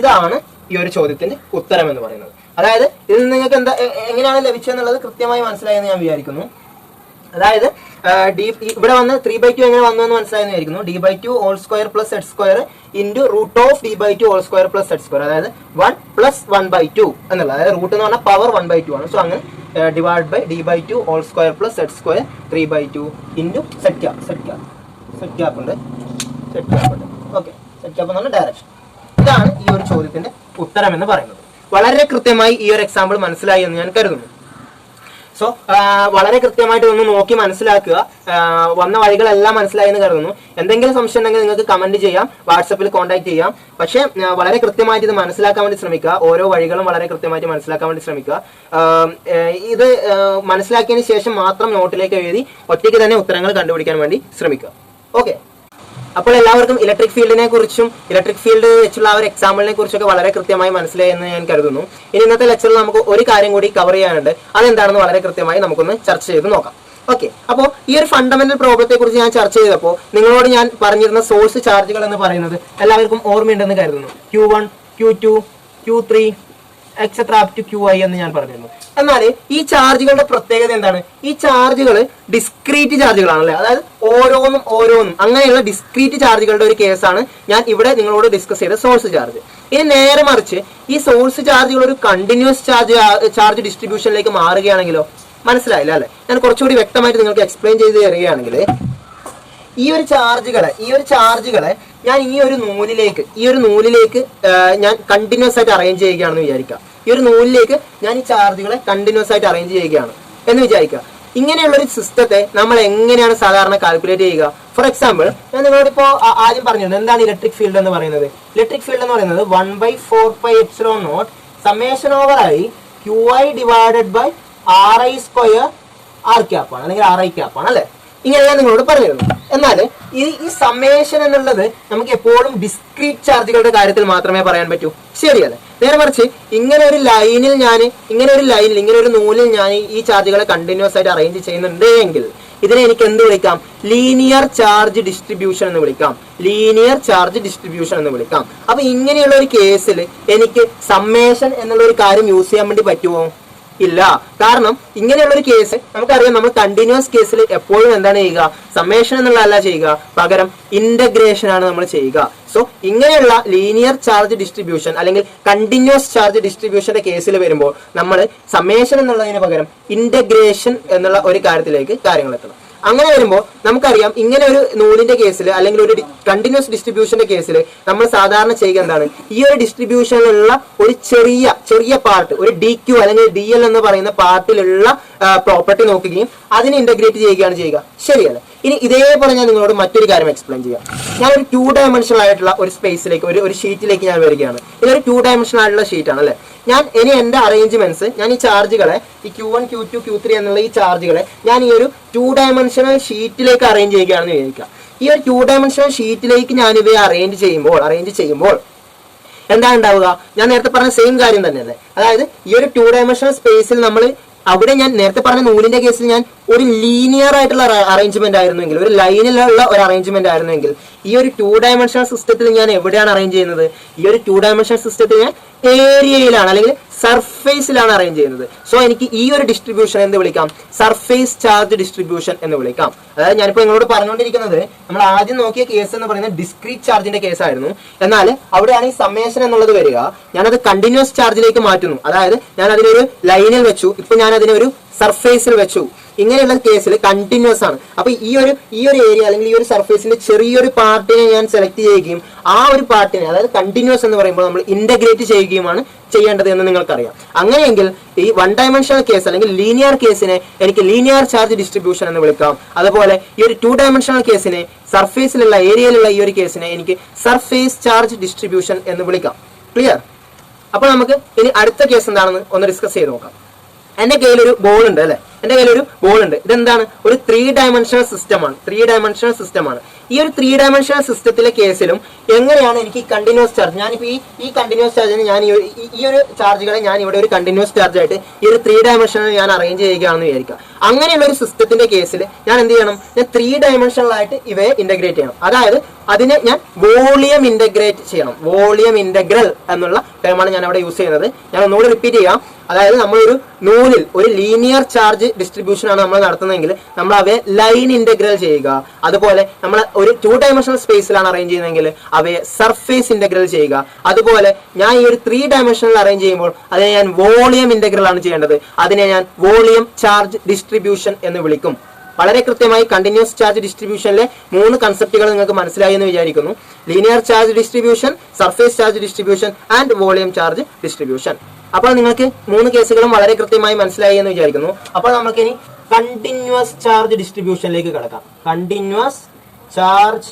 ഇതാണ് ഈ ഒരു ചോദ്യത്തിന്റെ ഉത്തരം എന്ന് പറയുന്നത്. അതായത് ഇതിൽ നിന്ന് നിങ്ങൾക്ക് എങ്ങനെയാണ് ലഭിച്ചതെന്നുള്ളത് കൃത്യമായി മനസ്സിലായെന്ന് ഞാൻ വിചാരിക്കുന്നു. അതായത് ഇവിടെ വന്ന് 3/2 എങ്ങനെ വന്നു എന്ന് മനസ്സിലായെന്ന് വിചാരിക്കുന്നു. d by 2 whole square plus z square into root of d by 2 whole square plus z square. അതായത് 1 plus 1/2 എന്നുള്ളത്. അതായത് റൂട്ട് എന്ന് പറഞ്ഞാൽ പവർ 1/2 ആണ്. സോ അങ്ങനെ divide by d by 2 whole square plus z square 3/2 into set cap ഉണ്ട്. Okay, set cap എന്നാണ് direction. ഇതാണ് ഈ ഒരു ചോദ്യത്തിന്റെ ഉത്തരം എന്ന് പറയുന്നത്. വളരെ കൃത്യമായി ഈ ഒരു എക്സാമ്പിൾ മനസ്സിലായി എന്ന് ഞാൻ കരുതുന്നു. സോ വളരെ കൃത്യമായിട്ട് ഒന്ന് നോക്കി മനസ്സിലാക്കുക. വന്ന വഴികളെല്ലാം മനസ്സിലായി എന്ന് കരുതുന്നു. എന്തെങ്കിലും സംശയം ഉണ്ടെങ്കിൽ നിങ്ങൾക്ക് കമന്റ് ചെയ്യാം, വാട്സപ്പിൽ കോൺടാക്ട് ചെയ്യാം. പക്ഷേ വളരെ കൃത്യമായിട്ട് ഇത് മനസ്സിലാക്കാൻ വേണ്ടി ശ്രമിക്കുക. ഓരോ വഴികളും വളരെ കൃത്യമായിട്ട് മനസ്സിലാക്കാൻ വേണ്ടി ശ്രമിക്കുക. ഇത് മനസ്സിലാക്കിയതിന് ശേഷം മാത്രം നോട്ടിലേക്ക് എഴുതി ഒറ്റയ്ക്ക് തന്നെ ഉത്തരങ്ങൾ കണ്ടുപിടിക്കാൻ വേണ്ടി ശ്രമിക്കുക. ഓക്കെ, അപ്പോൾ എല്ലാവർക്കും ഇലക്ട്രിക് ഫീൽഡിനെ കുറിച്ചും ഇലക്ട്രിക് ഫീൽഡ് വെച്ചുള്ള ആ ഒരു എക്സാമ്പിളിനെ കുറിച്ചൊക്കെ വളരെ കൃത്യമായി മനസ്സിലായി എന്ന് ഞാൻ കരുതുന്നു. ഇനി ഇന്നത്തെ ലെക്ചറിൽ നമുക്ക് ഒരു കാര്യം കൂടി കവർ ചെയ്യാനുണ്ട്. അതെന്താണെന്ന് വളരെ കൃത്യമായി നമുക്കൊന്ന് ചർച്ച ചെയ്ത് നോക്കാം. ഓക്കെ, അപ്പോൾ ഈ ഒരു ഫണ്ടമെന്റൽ പ്രോബ്ലത്തെ കുറിച്ച് ഞാൻ ചർച്ച ചെയ്തപ്പോൾ നിങ്ങളോട് ഞാൻ പറഞ്ഞിരുന്ന സോഴ്സ് ചാർജുകൾ എന്ന് പറയുന്നത് എല്ലാവർക്കും ഓർമ്മയുണ്ടെന്ന് കരുതുന്നു. Q1, Q2, Q3 etcetera up to QI എന്ന് ഞാൻ പറഞ്ഞിരുന്നു. എന്നാൽ ഈ ചാർജുകളുടെ പ്രത്യേകത എന്താണ്? ഈ ചാർജുകൾ ഡിസ്ക്രീറ്റ് ചാർജുകളാണല്ലേ. അതായത് ഓരോന്നും അങ്ങനെയുള്ള ഡിസ്ക്രീറ്റ് ചാർജുകളുടെ ഒരു കേസാണ് ഞാൻ ഇവിടെ നിങ്ങളോട് ഡിസ്കസ് ചെയ്ത സോഴ്സ് ചാർജ്. ഇനി നേരെ മറിച്ച് ഈ സോഴ്സ് ചാർജുകൾ ഒരു കണ്ടിന്യൂസ് ചാർജ് ഡിസ്ട്രിബ്യൂഷനിലേക്ക് മാറുകയാണെങ്കിലോ? മനസ്സിലായില്ല അല്ലെ? ഞാൻ കുറച്ചുകൂടി വ്യക്തമായിട്ട് നിങ്ങൾക്ക് എക്സ്പ്ലെയിൻ ചെയ്ത് തരികയാണെങ്കിൽ ഈ ഒരു ചാർജുകളെ ഞാൻ ഈ ഒരു നൂലിലേക്ക് ഞാൻ കണ്ടിന്യൂസ് ആയിട്ട് അറേഞ്ച് ചെയ്യുകയാണെന്ന് വിചാരിക്കാം. ഈ ഒരു നൂലിലേക്ക് ഞാൻ ഈ ചാർജുകളെ കണ്ടിന്യൂസ് ആയിട്ട് അറേഞ്ച് ചെയ്യുകയാണ് എന്ന് വിചാരിക്കുക. ഇങ്ങനെയുള്ള ഒരു സിസ്റ്റത്തെ നമ്മൾ എങ്ങനെയാണ് സാധാരണ കാൽക്കുലേറ്റ് ചെയ്യുക? ഫോർ എക്സാമ്പിൾ, ഞാൻ നിങ്ങളോട് ഇപ്പോൾ ആദ്യം പറഞ്ഞിരുന്നു എന്താണ് ഇലക്ട്രിക് ഫീൽഡ് എന്ന് പറയുന്നത്. ഇലക്ട്രിക് ഫീൽഡ് എന്ന് പറയുന്നത് 1/4 pi epsilon naught summation over ആയി QI divided by RI square R cap ആണ്, അല്ലെങ്കിൽ RI ക്യാപ്പ് ആണ് അല്ലെ. ഇങ്ങനെയാണ് നിങ്ങളോട് പറഞ്ഞിരുന്നു. എന്നാൽ ഈ സമ്മേഷൻ എന്നുള്ളത് നമുക്ക് എപ്പോഴും ഡിസ്ക്രീറ്റ് ചാർജുകളുടെ കാര്യത്തിൽ മാത്രമേ പറയാൻ പറ്റൂ, ശരിയല്ലേ? നേരെ മറിച്ച് ഇങ്ങനെ ഒരു നൂലിൽ ഞാൻ ഈ ചാർജുകളെ കണ്ടിന്യൂസ് ആയിട്ട് അറേഞ്ച് ചെയ്യുന്നുണ്ട് എങ്കിൽ ഇതിനെ എനിക്ക് എന്ത് വിളിക്കാം? ലീനിയർ ചാർജ് ഡിസ്ട്രിബ്യൂഷൻ എന്ന് വിളിക്കാം. അപ്പൊ ഇങ്ങനെയുള്ള ഒരു കേസിൽ എനിക്ക് സമ്മേഷൻ എന്നുള്ള ഒരു കാര്യം യൂസ് ചെയ്യാൻ വേണ്ടി പറ്റുമോ? ഇല്ല. കാരണം ഇങ്ങനെയുള്ള ഒരു കേസ് നമുക്കറിയാം, നമ്മൾ കണ്ടിന്യൂസ് കേസിൽ എപ്പോഴും എന്താണ് ചെയ്യുക? സമ്മേഷൻ എന്നുള്ളതല്ല ചെയ്യുക, പകരം ഇന്റഗ്രേഷൻ ആണ് നമ്മൾ ചെയ്യുക. സോ ഇങ്ങനെയുള്ള ലീനിയർ ചാർജ് ഡിസ്ട്രിബ്യൂഷൻ അല്ലെങ്കിൽ കണ്ടിന്യൂസ് ചാർജ് ഡിസ്ട്രിബ്യൂഷന്റെ കേസിൽ വരുമ്പോൾ നമ്മൾ സമ്മേഷൻ എന്നുള്ളതിന് പകരം ഇന്റഗ്രേഷൻ എന്നുള്ള ഒരു കാര്യത്തിലേക്ക് കാര്യങ്ങൾ എത്തണം. അങ്ങനെ വരുമ്പോൾ നമുക്കറിയാം, ഇങ്ങനെ ഒരു നൂലിന്റെ കേസിൽ അല്ലെങ്കിൽ ഒരു കണ്ടിന്യൂസ് ഡിസ്ട്രിബ്യൂഷന്റെ കേസിൽ നമ്മൾ സാധാരണ ചെയ്യുക എന്താണ്? ഈ ഒരു ഡിസ്ട്രിബ്യൂഷനിലുള്ള ഒരു ചെറിയ പാർട്ട്, ഒരു DQ അല്ലെങ്കിൽ DL എന്ന് പറയുന്ന പാർട്ടിലുള്ള പ്രോപ്പർട്ടി നോക്കുകയും അതിനെ ഇന്റഗ്രേറ്റ് ചെയ്യുകയാണ് ചെയ്യുക, ശരിയല്ലേ? ഇനി ഇതേപോലെ ഞാൻ നിങ്ങളോട് മറ്റൊരു കാര്യം എക്സ്പ്ലെയിൻ ചെയ്യാം. ഞാനൊരു 2 ഡയമെൻഷണൽ ആയിട്ടുള്ള ഒരു സ്പേസിലേക്ക്, ഒരു ഷീറ്റിലേക്ക് ഞാൻ വരികയാണ്. ഇതൊരു 2 ഡയമെൻഷണൽ ആയിട്ടുള്ള ഷീറ്റ് ആണ് അല്ലെ. ഇനി എന്റെ അറേഞ്ച്മെന്റ്സ്, ഞാൻ ഈ ചാർജുകളെ, ഈ Q1, Q2, Q3 എന്നുള്ള ഈ ചാർജുകളെ ഞാൻ ഈ ഒരു 2 ഡയമെൻഷണൽ ഷീറ്റിലേക്ക് അറേഞ്ച് ചെയ്യുകയാണെന്ന് വിചാരിക്കാം. ഈ ഒരു 2 ഡയമെൻഷണൽ ഷീറ്റിലേക്ക് ഞാൻ ഇവയെ അറേഞ്ച് ചെയ്യുമ്പോൾ എന്താ ഉണ്ടാവുക? ഞാൻ നേരത്തെ പറഞ്ഞ സെയിം കാര്യം തന്നെയല്ലേ. അതായത് ഈ ഒരു 2 ഡയമെൻഷണൽ സ്പേസിൽ നമ്മൾ അവിടെ ഞാൻ നേരത്തെ പറഞ്ഞ നൂലിന്റെ കേസിൽ ഞാൻ ഒരു ലീനിയർ ആയിട്ടുള്ള അറേഞ്ച്മെന്റ് ആയിരുന്നെങ്കിൽ, ഒരു ലൈനിലുള്ള ഒരു അറേഞ്ച്മെന്റ് ആയിരുന്നെങ്കിൽ, ഈ ഒരു 2 ഡയമെൻഷണൽ സിസ്റ്റത്തിൽ ഞാൻ എവിടെയാണ് അറേഞ്ച് ചെയ്യുന്നത്? ഈ ഒരു 2 ഡയമെൻഷണൽ സിസ്റ്റത്തിൽ ഞാൻ ഏരിയയിലാണ് അല്ലെങ്കിൽ സർഫേസിലാണ് അറേഞ്ച് ചെയ്യുന്നത്. സോ എനിക്ക് ഈ ഒരു ഡിസ്ട്രിബ്യൂഷൻ എന്ത് വിളിക്കാം? സർഫേസ് ചാർജ് ഡിസ്ട്രിബ്യൂഷൻ എന്ന് വിളിക്കാം. അതായത് ഞാനിപ്പോൾ നിങ്ങളോട് പറഞ്ഞുകൊണ്ടിരിക്കുന്നത് നമ്മൾ ആദ്യം നോക്കിയ കേസ് എന്ന് പറയുന്നത് ഡിസ്ക്രീറ്റ് ചാർജിന്റെ കേസായിരുന്നു. എന്നാൽ അവിടെയാണ് ഈ സമ്മേഷൻ എന്നുള്ളത് വരിക. ഞാനത് കണ്ടിന്യൂസ് ചാർജിലേക്ക് മാറ്റുന്നു. അതായത് ഞാൻ അതിനൊരു ലൈനിൽ വെച്ചു, ഇപ്പൊ ഞാൻ അതിനെ ഒരു സർഫേസിൽ വെച്ചു. ഇങ്ങനെയുള്ള കേസിൽ കണ്ടിന്യൂസ് ആണ്. അപ്പൊ ഈ ഒരു ഏരിയ അല്ലെങ്കിൽ ഈ ഒരു സർഫേസിന്റെ ചെറിയൊരു പാർട്ടിനെ ഞാൻ സെലക്ട് ചെയ്യുകയും ആ ഒരു പാർട്ടിനെ, അതായത് കണ്ടിന്യൂസ് എന്ന് പറയുമ്പോൾ നമ്മൾ ഇന്റഗ്രേറ്റ് ചെയ്യുകയുമാണ് ചെയ്യേണ്ടത് എന്ന് നിങ്ങൾക്കറിയാം. അങ്ങനെയെങ്കിൽ ഈ വൺ ഡയമെൻഷണൽ കേസ് അല്ലെങ്കിൽ ലീനിയർ കേസിനെ എനിക്ക് ലീനിയർ ചാർജ് ഡിസ്ട്രിബ്യൂഷൻ എന്ന് വിളിക്കാം. അതുപോലെ ഈ ഒരു ടു ഡയമെൻഷണൽ കേസിനെ, സർഫേസിലുള്ള ഏരിയയിലുള്ള ഈ ഒരു കേസിനെ എനിക്ക് സർഫേസ് ചാർജ് ഡിസ്ട്രിബ്യൂഷൻ എന്ന് വിളിക്കാം. ക്ലിയർ? അപ്പൊ നമുക്ക് ഇനി അടുത്ത കേസ് എന്താണെന്ന് ഒന്ന് ഡിസ്കസ് ചെയ്ത് നോക്കാം. എന്റെ കയ്യിലൊരു ബോൾ ഉണ്ട് അല്ലെ, എന്റെ കയ്യിലൊരു ബോൾ ഉണ്ട്. ഇതെന്താണ്? ഒരു 3 ഡയമെൻഷണൽ സിസ്റ്റമാണ്. 3 ഡയമെൻഷണൽ സിസ്റ്റമാണ്. ഈ ഒരു 3 ഡയമെൻഷണൽ സിസ്റ്റത്തിലെ കേസിലും എങ്ങനെയാണ് എനിക്ക് കണ്ടിന്യൂസ് ചാർജ്, ഞാനിപ്പോ ഈ കണ്ടിന്യൂസ് ചാർജിന് ഞാൻ ഈ ഒരു ചാർജുകളെ ഞാൻ ഇവിടെ ഒരു കണ്ടിന്യൂസ് ചാർജ് ആയിട്ട് ഈ ഒരു 3 ഡയമെൻഷനിൽ ഞാൻ അറേഞ്ച് ചെയ്യുകയാണെന്ന് വിചാരിക്കാം. അങ്ങനെയുള്ള ഒരു സിസ്റ്റത്തിന്റെ കേസിൽ ഞാൻ എന്ത് ചെയ്യണം? ഞാൻ 3 ഡയമെൻഷനിലായിട്ട് ഇവയെ ഇന്റഗ്രേറ്റ് ചെയ്യണം. അതായത് അതിനെ ഞാൻ വോളിയം ഇന്റഗ്രേറ്റ് ചെയ്യണം. വോളിയം ഇന്റഗ്രൽ എന്നുള്ള ടേമാണ് ഞാൻ അവിടെ യൂസ് ചെയ്യുന്നത്. ഞാൻ ഒന്നുകൂടി റിപ്പീറ്റ് ചെയ്യാം. അതായത് നമ്മളൊരു നൂലിൽ ഒരു ലീനിയർ ചാർജ് ഡിസ്ട്രിബ്യൂഷൻ ആണ് നമ്മൾ നടത്തുന്നതെങ്കിൽ നമ്മൾ അവയെ ലൈൻ ഇന്റഗ്രൽ ചെയ്യുക. അതുപോലെ നമ്മൾ ഒരു 2 ഡയമെൻഷണൽ സ്പേസിലാണ് അറേഞ്ച് ചെയ്യുന്നതെങ്കിൽ അവയെ സർഫേസ് ഇന്റഗ്രൽ ചെയ്യുക. അതുപോലെ ഞാൻ ഈ ഒരു 3 ഡയമെൻഷനിൽ അറേഞ്ച് ചെയ്യുമ്പോൾ അതിനെ ഞാൻ വോളിയം ഇന്റഗ്രൽ ആണ് ചെയ്യേണ്ടത്. അതിനെ ഞാൻ വോളിയം ചാർജ് ഡിസ്ട്രിബ്യൂഷൻ എന്ന് വിളിക്കും. വളരെ കൃത്യമായി കണ്ടിന്യൂസ് ചാർജ് ഡിസ്ട്രിബ്യൂഷനിലെ 3 കൺസെപ്റ്റുകൾ നിങ്ങൾക്ക് മനസ്സിലായി എന്ന് വിചാരിക്കുന്നു. Linear charge distribution, surface charge distribution and volume charge distribution. അപ്പോൾ നിങ്ങൾക്ക് 3 കേസുകളും വളരെ കൃത്യമായി മനസ്സിലായി എന്ന് വിചാരിക്കുന്നു. അപ്പോൾ നമുക്ക് ഇനി കണ്ടിന്യൂസ് ചാർജ് ഡിസ്ട്രിബ്യൂഷനിലേക്ക് കടക്കാം. കണ്ടിന്യൂസ് ചാർജ്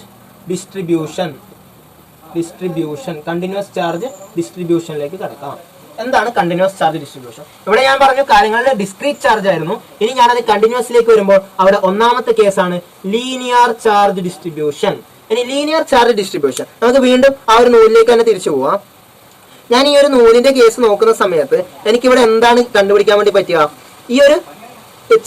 കണ്ടിന്യൂസ് ചാർജ് ഡിസ്ട്രിബ്യൂഷനിലേക്ക് കടക്കാം. എന്താണ് കണ്ടിന്യൂസ് ചാർജ് ഡിസ്ട്രിബ്യൂഷൻ? ഇവിടെ ഞാൻ പറഞ്ഞു കാര്യങ്ങളുടെ ഡിസ്ക്രീറ്റ് ചാർജ് ആയിരുന്നു. ഇനി ഞാനത് കണ്ടിന്യൂസിലേക്ക് വരുമ്പോൾ അവിടെ ഒന്നാമത്തെ കേസാണ് ലീനിയർ ചാർജ് ഡിസ്ട്രിബ്യൂഷൻ. ഇനി ലീനിയർ ചാർജ് ഡിസ്ട്രിബ്യൂഷൻ നമുക്ക് വീണ്ടും ആ ഒരു നൂലിലേക്ക് തന്നെ തിരിച്ചു പോവാം. ഞാൻ ഈ ഒരു നൂലിന്റെ കേസ് നോക്കുന്ന സമയത്ത് എനിക്കിവിടെ എന്താണ് കണ്ടുപിടിക്കാൻ വേണ്ടി പറ്റുക? ഈ ഒരു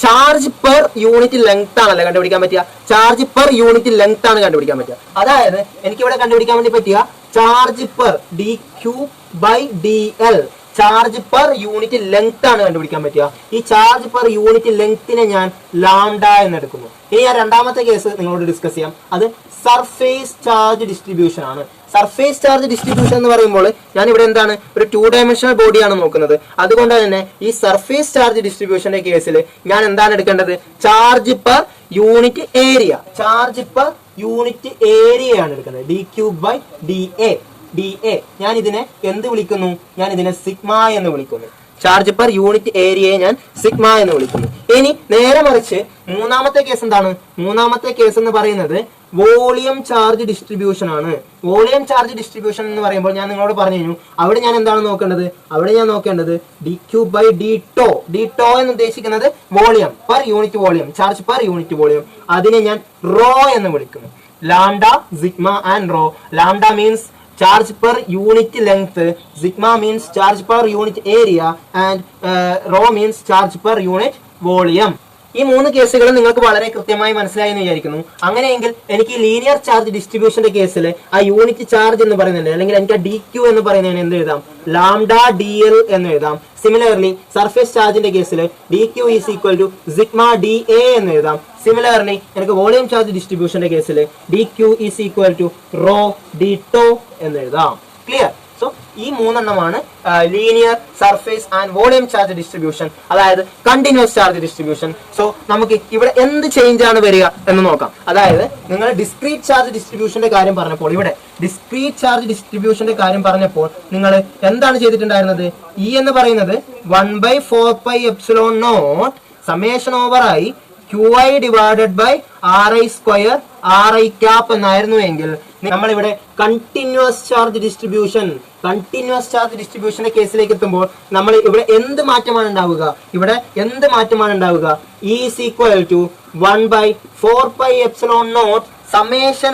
ചാർജ് പെർ യൂണിറ്റ് ലെങ്ത് ആണല്ലേ കണ്ടുപിടിക്കാൻ പറ്റുക. ചാർജ് പെർ യൂണിറ്റ് ലെങ്ത് ആണ് കണ്ടുപിടിക്കാൻ പറ്റുക. അതായത് എനിക്കിവിടെ കണ്ടുപിടിക്കാൻ വേണ്ടി പറ്റുക charge per dq/dl, charge per unit length ആണ് കണ്ടുപിടിക്കാൻ പറ്റുക. ഈ ചാർജ് പെർ യൂണിറ്റ് ലെങ്തിനെ ഞാൻ ലാംഡ എന്ന് എടുക്കുന്നു. ഇനി ഞാൻ രണ്ടാമത്തെ കേസ് നിങ്ങളോട് ഡിസ്കസ് ചെയ്യാം. അത് സർഫേസ് ചാർജ് ഡിസ്ട്രിബ്യൂഷൻ ആണ്. സർഫേസ് ചാർജ് ഡിസ്ട്രിബ്യൂഷൻ എന്ന് പറയുമ്പോൾ ഞാൻ ഇവിടെ എന്താണ്, ഒരു 2 ഡയമെൻഷണൽ ബോഡിയാണ് നോക്കുന്നത്. അതുകൊണ്ട് തന്നെ ഈ സർഫേസ് ചാർജ് ഡിസ്ട്രിബ്യൂഷന്റെ കേസിൽ ഞാൻ എന്താണ് എടുക്കേണ്ടത്? Charge per unit area, charge per unit ഏരിയയാണ് എടുക്കുന്നത്. dq/dA. ഞാൻ ഇതിനെ എന്ത് വിളിക്കുന്നു? ഞാൻ ഇതിനെ സിഗ്മ എന്ന് വിളിക്കുന്നു. ചാർജ് പെർ യൂണിറ്റ് ഏരിയയെ ഞാൻ സിഗ്മ എന്ന് വിളിക്കുന്നു. ഇനി നേരെ മറിച്ച് മൂന്നാമത്തെ കേസ് എന്താണ്? മൂന്നാമത്തെ കേസ് എന്ന് പറയുന്നത് വോളിയം ചാർജ് ഡിസ്ട്രിബ്യൂഷൻ ആണ്. വോളിയം ചാർജ് ഡിസ്ട്രിബ്യൂഷൻ എന്ന് പറയുമ്പോൾ ഞാൻ നിങ്ങളോട് പറഞ്ഞു കഴിഞ്ഞു, അവിടെ ഞാൻ എന്താണ് നോക്കേണ്ടത്? അവിടെ ഞാൻ നോക്കേണ്ടത് dq/dτ. dτ എന്ന് ഉദ്ദേശിക്കുന്നത് volume per unit volume, charge per unit volume. അതിനെ ഞാൻ റോ എന്ന് വിളിക്കുന്നു. Lambda, sigma and rho. Lambda means charge per unit length, sigma means charge per unit area, and rho means charge per unit volume. ഈ 3 കേസുകളും നിങ്ങൾക്ക് വളരെ കൃത്യമായി മനസ്സിലായി എന്ന് വിചാരിക്കുന്നു. അങ്ങനെയെങ്കിൽ എനിക്ക് ലീനിയർ ചാർജ് ഡിസ്ട്രിബ്യൂഷന്റെ കേസിൽ ആ യൂണിറ്റ് ചാർജ് എന്ന് പറയുന്നത്, അല്ലെങ്കിൽ എനിക്ക് ആ dq എന്ന് പറയുന്നതിന് എന്ത് എഴുതാം? ലാംഡ dl എന്ന് എഴുതാം. സിമിലർലി സർഫേസ് ചാർജിന്റെ കേസിൽ dq is equal to sigma dA എന്ന് എഴുതാം. സിമിലർലി എനിക്ക് വോളിയം ചാർജ് ഡിസ്ട്രിബ്യൂഷന്റെ കേസിൽ dq is equal to rho dτ എന്ന് എഴുതാം. ക്ലിയർ? സോ ഈ 3 എണ്ണമാണ് linear, surface and volume charge distribution, അതായത് കണ്ടിന്യൂസ് ചാർജ് ഡിസ്ട്രിബ്യൂഷൻ. സോ നമുക്ക് ഇവിടെ എന്ത് ചേഞ്ച് ആണ് വരിക എന്ന് നോക്കാം. അതായത് നിങ്ങൾ ഡിസ്ക്രീറ്റ് ചാർജ് ഡിസ്ട്രിബ്യൂഷന്റെ കാര്യം പറഞ്ഞപ്പോൾ, ഇവിടെ ഡിസ്ക്രീറ്റ് ചാർജ് ഡിസ്ട്രിബ്യൂഷന്റെ കാര്യം പറഞ്ഞപ്പോൾ നിങ്ങൾ എന്താണ് ചെയ്തിട്ടുണ്ടായിരുന്നത്? E എന്ന് പറയുന്നത് 1/4πε0 summation over i qi divided by ri square ri cap എന്നായിരുന്നു എങ്കിൽ, നമ്മൾ ഇവിടെ കണ്ടിന്യൂസ് ചാർജ് ഡിസ്ട്രിബ്യൂഷന്റെ കേസിലേക്ക് എത്തുമ്പോൾ നമ്മൾ ഇവിടെ എന്ത് മാറ്റമാണ് ഉണ്ടാവുക? ഇവിടെ എന്ത് മാറ്റമാണ് ഉണ്ടാവുക? E is equal to 1/4πε0 summation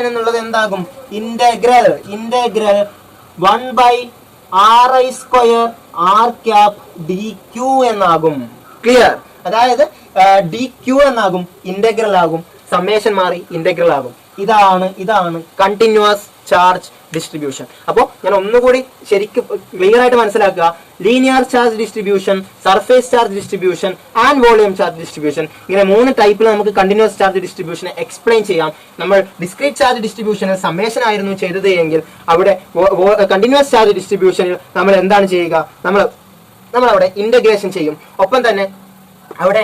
എന്നുള്ളത് എന്താകും? Integral 1/ri square r cap dq എന്നാകും. ക്ലിയർ? അതായത് dq എന്നാകും, ഇന്റഗ്രൽ ആകും, സമ്മേഷൻ മാറി ഇന്റഗ്രൽ ആകും. ഇതാണ് കണ്ടിന്യൂസ് ചാർജ് ഡിസ്ട്രിബ്യൂഷൻ. അപ്പോൾ ഞാൻ ഒന്നുകൂടി ശരിക്കും ക്ലിയർ ആയിട്ട് മനസ്സിലാക്കുക. Linear charge distribution, surface charge distribution and volume charge distribution, ഇങ്ങനെ 3 ടൈപ്പിൽ നമുക്ക് കണ്ടിന്യൂസ് ചാർജ് ഡിസ്ട്രിബ്യൂഷനെ എക്സ്പ്ലെയിൻ ചെയ്യാം. നമ്മൾ ഡിസ്ക്രീറ്റ് ചാർജ് ഡിസ്ട്രിബ്യൂഷനിൽ സമ്മേഷൻ ആയിരുന്നു ചെയ്തത് എങ്കിൽ അവിടെ കണ്ടിന്യൂസ് ചാർജ് ഡിസ്ട്രിബ്യൂഷനിൽ നമ്മൾ എന്താണ് ചെയ്യുക, നമ്മൾ അവിടെ ഇന്റഗ്രേഷൻ ചെയ്യും. ഒപ്പം തന്നെ അവിടെ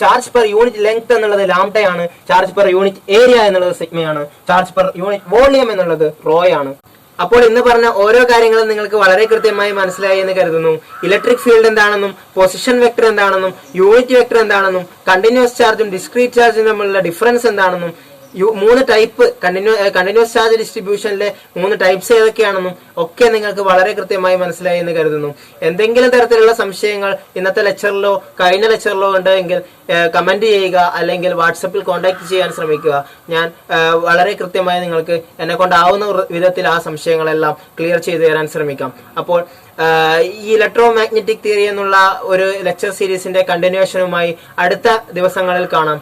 ചാർജ് പെർ യൂണിറ്റ് ലെങ്ത് എന്നുള്ളത് ലാംഡയാണ്, ചാർജ് പെർ യൂണിറ്റ് ഏരിയ എന്നുള്ളത് സിഗ്മയാണ്, ചാർജ് പെർ യൂണിറ്റ് വോളിയം എന്നുള്ളത് റോയാണ്. അപ്പോൾ ഇന്ന് പറഞ്ഞ ഓരോ കാര്യങ്ങളും നിങ്ങൾക്ക് വളരെ കൃത്യമായി മനസ്സിലായി എന്ന് കരുതുന്നു. ഇലക്ട്രിക് ഫീൽഡ് എന്താണെന്നും പൊസിഷൻ വെക്ടർ എന്താണെന്നും യൂണിറ്റ് വെക്ടർ എന്താണെന്നും കണ്ടിന്യൂസ് ചാർജും ഡിസ്ക്രീറ്റ് ചാർജും തമ്മിലുള്ള ഡിഫറൻസ് എന്താണെന്നും 3 ടൈപ്പ് കണ്ടിന്യൂസ് ചാർജ് ഡിസ്ട്രിബ്യൂഷനിലെ 3 ടൈപ്സ് ഏതൊക്കെയാണെന്നും ഒക്കെ നിങ്ങൾക്ക് വളരെ കൃത്യമായി മനസ്സിലായി എന്ന് കരുതുന്നു. എന്തെങ്കിലും തരത്തിലുള്ള സംശയങ്ങൾ ഇന്നത്തെ ലെക്ചറിലോ കഴിഞ്ഞ ലെക്ചറിലോ ഉണ്ടെങ്കിൽ കമന്റ് ചെയ്യുക, അല്ലെങ്കിൽ വാട്സപ്പിൽ കോൺടാക്ട് ചെയ്യാൻ ശ്രമിക്കുക. ഞാൻ വളരെ കൃത്യമായി നിങ്ങൾക്ക് എന്നെ കൊണ്ടാവുന്ന വിധത്തിൽ ആ സംശയങ്ങളെല്ലാം ക്ലിയർ ചെയ്തു തരാൻ ശ്രമിക്കാം. അപ്പോൾ ഈ ഇലക്ട്രോ മാഗ്നറ്റിക് തിയറി എന്നുള്ള ഒരു ലെക്ചർ സീരീസിന്റെ കണ്ടിന്യൂഷനുമായി അടുത്ത ദിവസങ്ങളിൽ കാണാം.